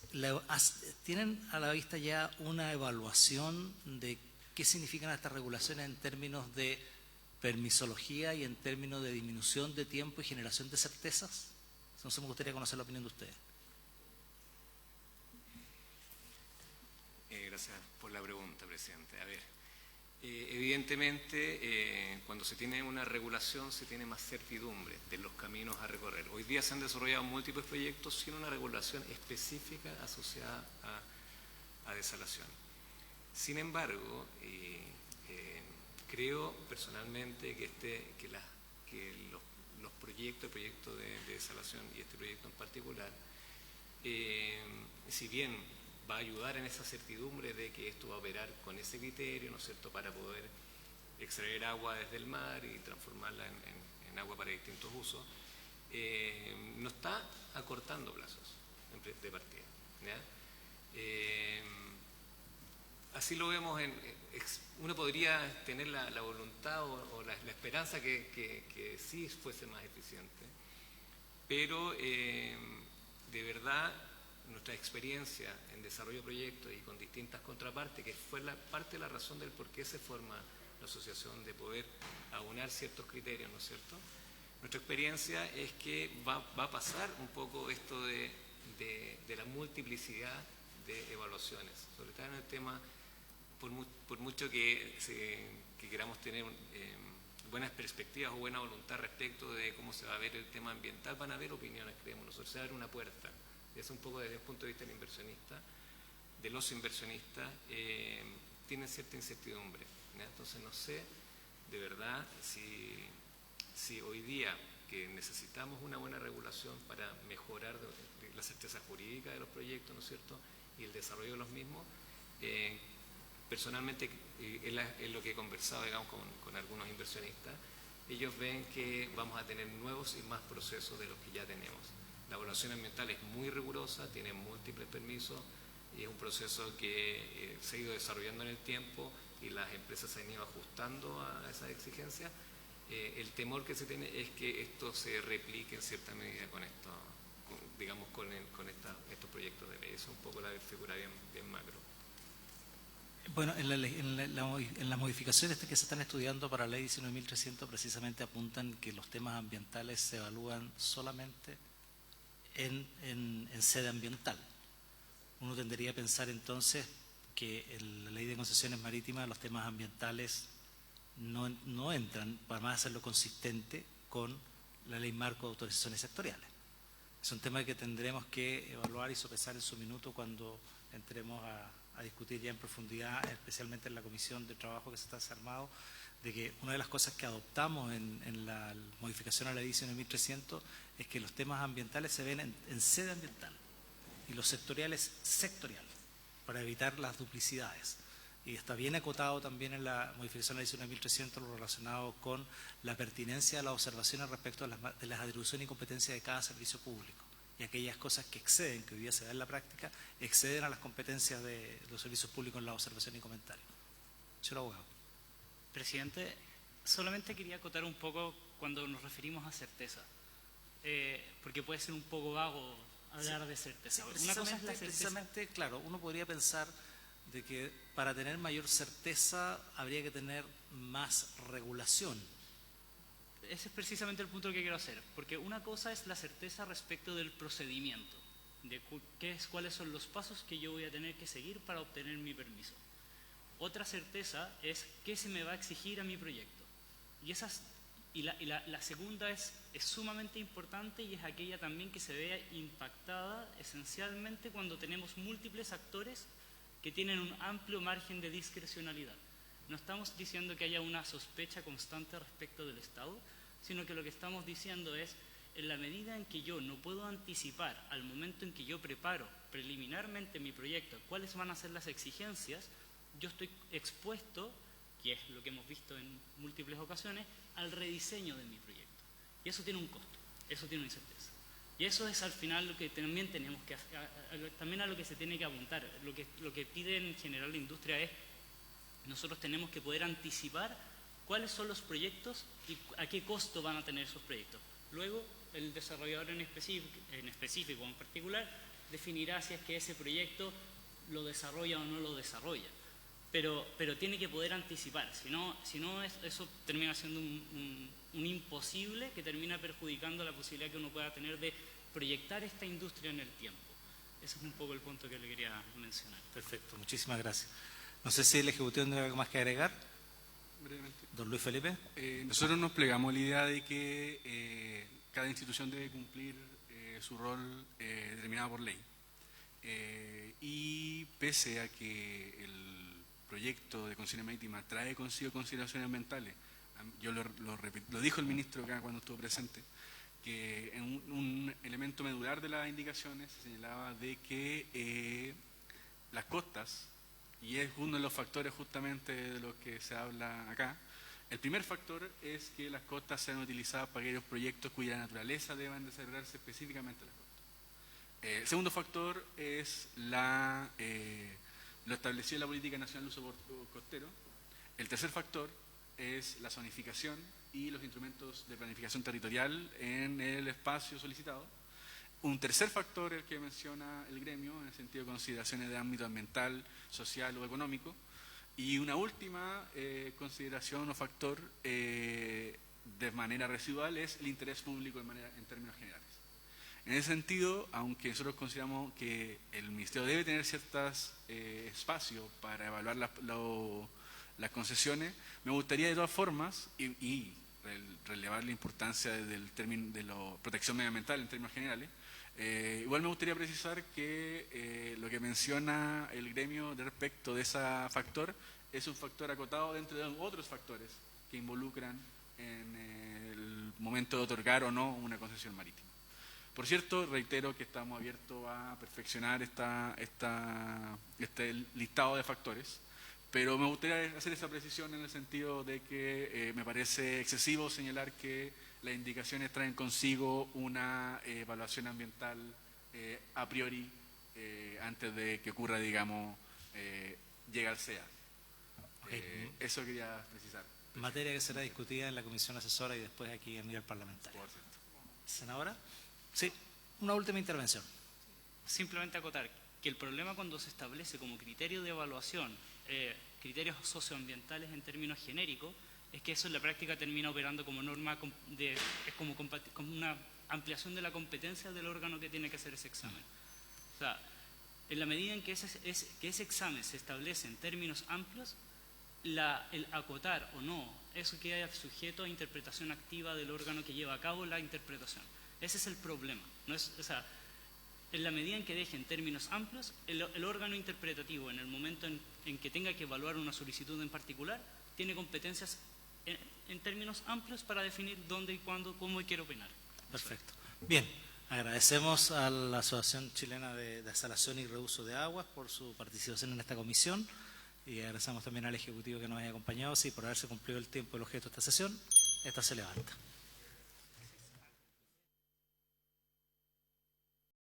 tienen a la vista ya una evaluación de qué significan estas regulaciones en términos de permisología y en términos de disminución de tiempo y generación de certezas? Entonces me gustaría conocer la opinión de ustedes. Gracias por la pregunta, presidente. A ver, evidentemente, cuando se tiene una regulación, se tiene más certidumbre de los caminos a recorrer. Hoy día se han desarrollado múltiples proyectos sin una regulación específica asociada a desalación. Sin embargo, creo personalmente que los proyectos, el proyecto de desalación y este proyecto en particular, si bien va a ayudar en esa certidumbre de que esto va a operar con ese criterio, ¿no es cierto?, para poder extraer agua desde el mar y transformarla en agua para distintos usos, no está acortando plazos de partida, ¿ya? Así lo vemos, uno podría tener la voluntad o la esperanza que sí fuese más eficiente, pero de verdad nuestra experiencia en desarrollo de proyectos y con distintas contrapartes, que fue parte de la razón del por qué se forma la asociación, de poder aunar ciertos criterios, ¿no es cierto? Nuestra experiencia es que va a pasar un poco esto de la multiplicidad de evaluaciones, sobre todo en el tema, por mucho que queramos tener buenas perspectivas o buena voluntad respecto de cómo se va a ver el tema ambiental, van a haber opiniones, creemos nosotros, se va a abrir una puerta. Es un poco desde el punto de vista del inversionista, de los inversionistas, tienen cierta incertidumbre, ¿ya? Entonces no sé de verdad si hoy día que necesitamos una buena regulación para mejorar la certeza jurídica de los proyectos, ¿no es cierto?, y el desarrollo de los mismos, personalmente es lo que he conversado, digamos, con algunos inversionistas, ellos ven que vamos a tener nuevos y más procesos de los que ya tenemos. La evaluación ambiental es muy rigurosa, tiene múltiples permisos y es un proceso que se ha ido desarrollando en el tiempo y las empresas se han ido ajustando a esas exigencias. El temor que se tiene es que esto se replique en cierta medida con esto, digamos, con estos proyectos de ley. Eso es un poco la figura bien macro. Bueno, en las modificaciones que se están estudiando para la ley 19.300 precisamente apuntan que los temas ambientales se evalúan solamente en sede ambiental. Uno tendría a pensar entonces que en la ley de concesiones marítimas los temas ambientales no entran, para más hacerlo consistente con la ley marco de autorizaciones sectoriales. Es un tema que tendremos que evaluar y sopesar en su minuto cuando entremos a discutir ya en profundidad, especialmente en la comisión de trabajo que se está desarmado, de que una de las cosas que adoptamos en la modificación a la ley 19.300 es que los temas ambientales se ven en sede ambiental y los sectoriales sectorial, para evitar las duplicidades. Y está bien acotado también en la modificación de la ley 19.300 lo relacionado con la pertinencia de las observaciones respecto de las atribuciones y competencias de cada servicio público. Y aquellas cosas que exceden, que hoy día se da en la práctica, exceden a las competencias de los servicios públicos en la observación y comentarios. Señor abogado. Presidente, solamente quería acotar un poco cuando nos referimos a certeza, porque puede ser un poco vago hablar de certeza. Una cosa es la certeza. Precisamente, claro, uno podría pensar de que para tener mayor certeza habría que tener más regulación. Ese es precisamente el punto que quiero hacer, porque una cosa es la certeza respecto del procedimiento, de cuáles son los pasos que yo voy a tener que seguir para obtener mi permiso. Otra certeza es qué se me va a exigir a mi proyecto. La segunda es sumamente importante y es aquella también que se vea impactada esencialmente cuando tenemos múltiples actores que tienen un amplio margen de discrecionalidad. No estamos diciendo que haya una sospecha constante respecto del Estado, sino que lo que estamos diciendo es, en la medida en que yo no puedo anticipar al momento en que yo preparo preliminarmente mi proyecto cuáles van a ser las exigencias, yo estoy expuesto, que es lo que hemos visto en múltiples ocasiones, al rediseño de mi proyecto. Y eso tiene un costo, eso tiene una incerteza. Y eso es al final lo que también tenemos que también a lo que se tiene que apuntar. Lo que pide en general la industria es, nosotros tenemos que poder anticipar cuáles son los proyectos y a qué costo van a tener esos proyectos. Luego, el desarrollador en específico o en particular definirá si es que ese proyecto lo desarrolla o no lo desarrolla. Pero tiene que poder anticipar, si no eso termina siendo un imposible que termina perjudicando la posibilidad que uno pueda tener de proyectar esta industria en el tiempo. Ese es un poco el punto que le quería mencionar. Perfecto, muchísimas gracias. No sé si el Ejecutivo tiene algo más que agregar. Brevemente. Don Luis Felipe. Nosotros nos plegamos a la idea de que cada institución debe cumplir su rol determinado por ley. Y pese a que el proyecto de concesión marítima trae consigo consideraciones ambientales, yo lo dijo el ministro acá cuando estuvo presente, que en un elemento medular de las indicaciones se señalaba de que las costas, y es uno de los factores justamente de los que se habla acá, el primer factor es que las costas sean utilizadas para aquellos proyectos cuya naturaleza deban desarrollarse específicamente las costas. El segundo factor es lo establecido en la Política Nacional de Uso Costero. El tercer factor es la zonificación y los instrumentos de planificación territorial en el espacio solicitado. Un tercer factor es el que menciona el gremio, en el sentido de consideraciones de ámbito ambiental, social o económico. Y una última consideración o factor de manera residual es el interés público en términos generales. En ese sentido, aunque nosotros consideramos que el Ministerio debe tener ciertos espacios para evaluar las concesiones, me gustaría de todas formas, y relevar la importancia del término de la protección medioambiental en términos generales, igual me gustaría precisar que lo que menciona el gremio respecto de ese factor es un factor acotado dentro de otros factores que involucran en el momento de otorgar o no una concesión marítima. Por cierto, reitero que estamos abiertos a perfeccionar este listado de factores, pero me gustaría hacer esa precisión en el sentido de que me parece excesivo señalar que las indicaciones traen consigo una evaluación ambiental a priori antes de que ocurra, digamos, llegue al CEA. Eso quería precisar. Materia que será discutida en la comisión asesora y después aquí en nivel parlamentario. Por cierto. Senadora. Sí, una última intervención. Simplemente acotar que el problema cuando se establece como criterio de evaluación criterios socioambientales en términos genéricos es que eso en la práctica termina operando como norma, es como una ampliación de la competencia del órgano que tiene que hacer ese examen. O sea, en la medida en que ese examen se establece en términos amplios, el acotar o no, eso queda sujeto a interpretación activa del órgano que lleva a cabo la interpretación. Ese es el problema. No es, o sea, en la medida en que deje en términos amplios, el órgano interpretativo, en el momento en que tenga que evaluar una solicitud en particular, tiene competencias en términos amplios para definir dónde y cuándo, cómo y quiere opinar. Perfecto. Bien, agradecemos a la Asociación Chilena de Desalación y Reuso de Aguas por su participación en esta comisión y agradecemos también al Ejecutivo que nos haya acompañado. Sí, por haberse cumplido el tiempo del objeto de esta sesión, esta se levanta.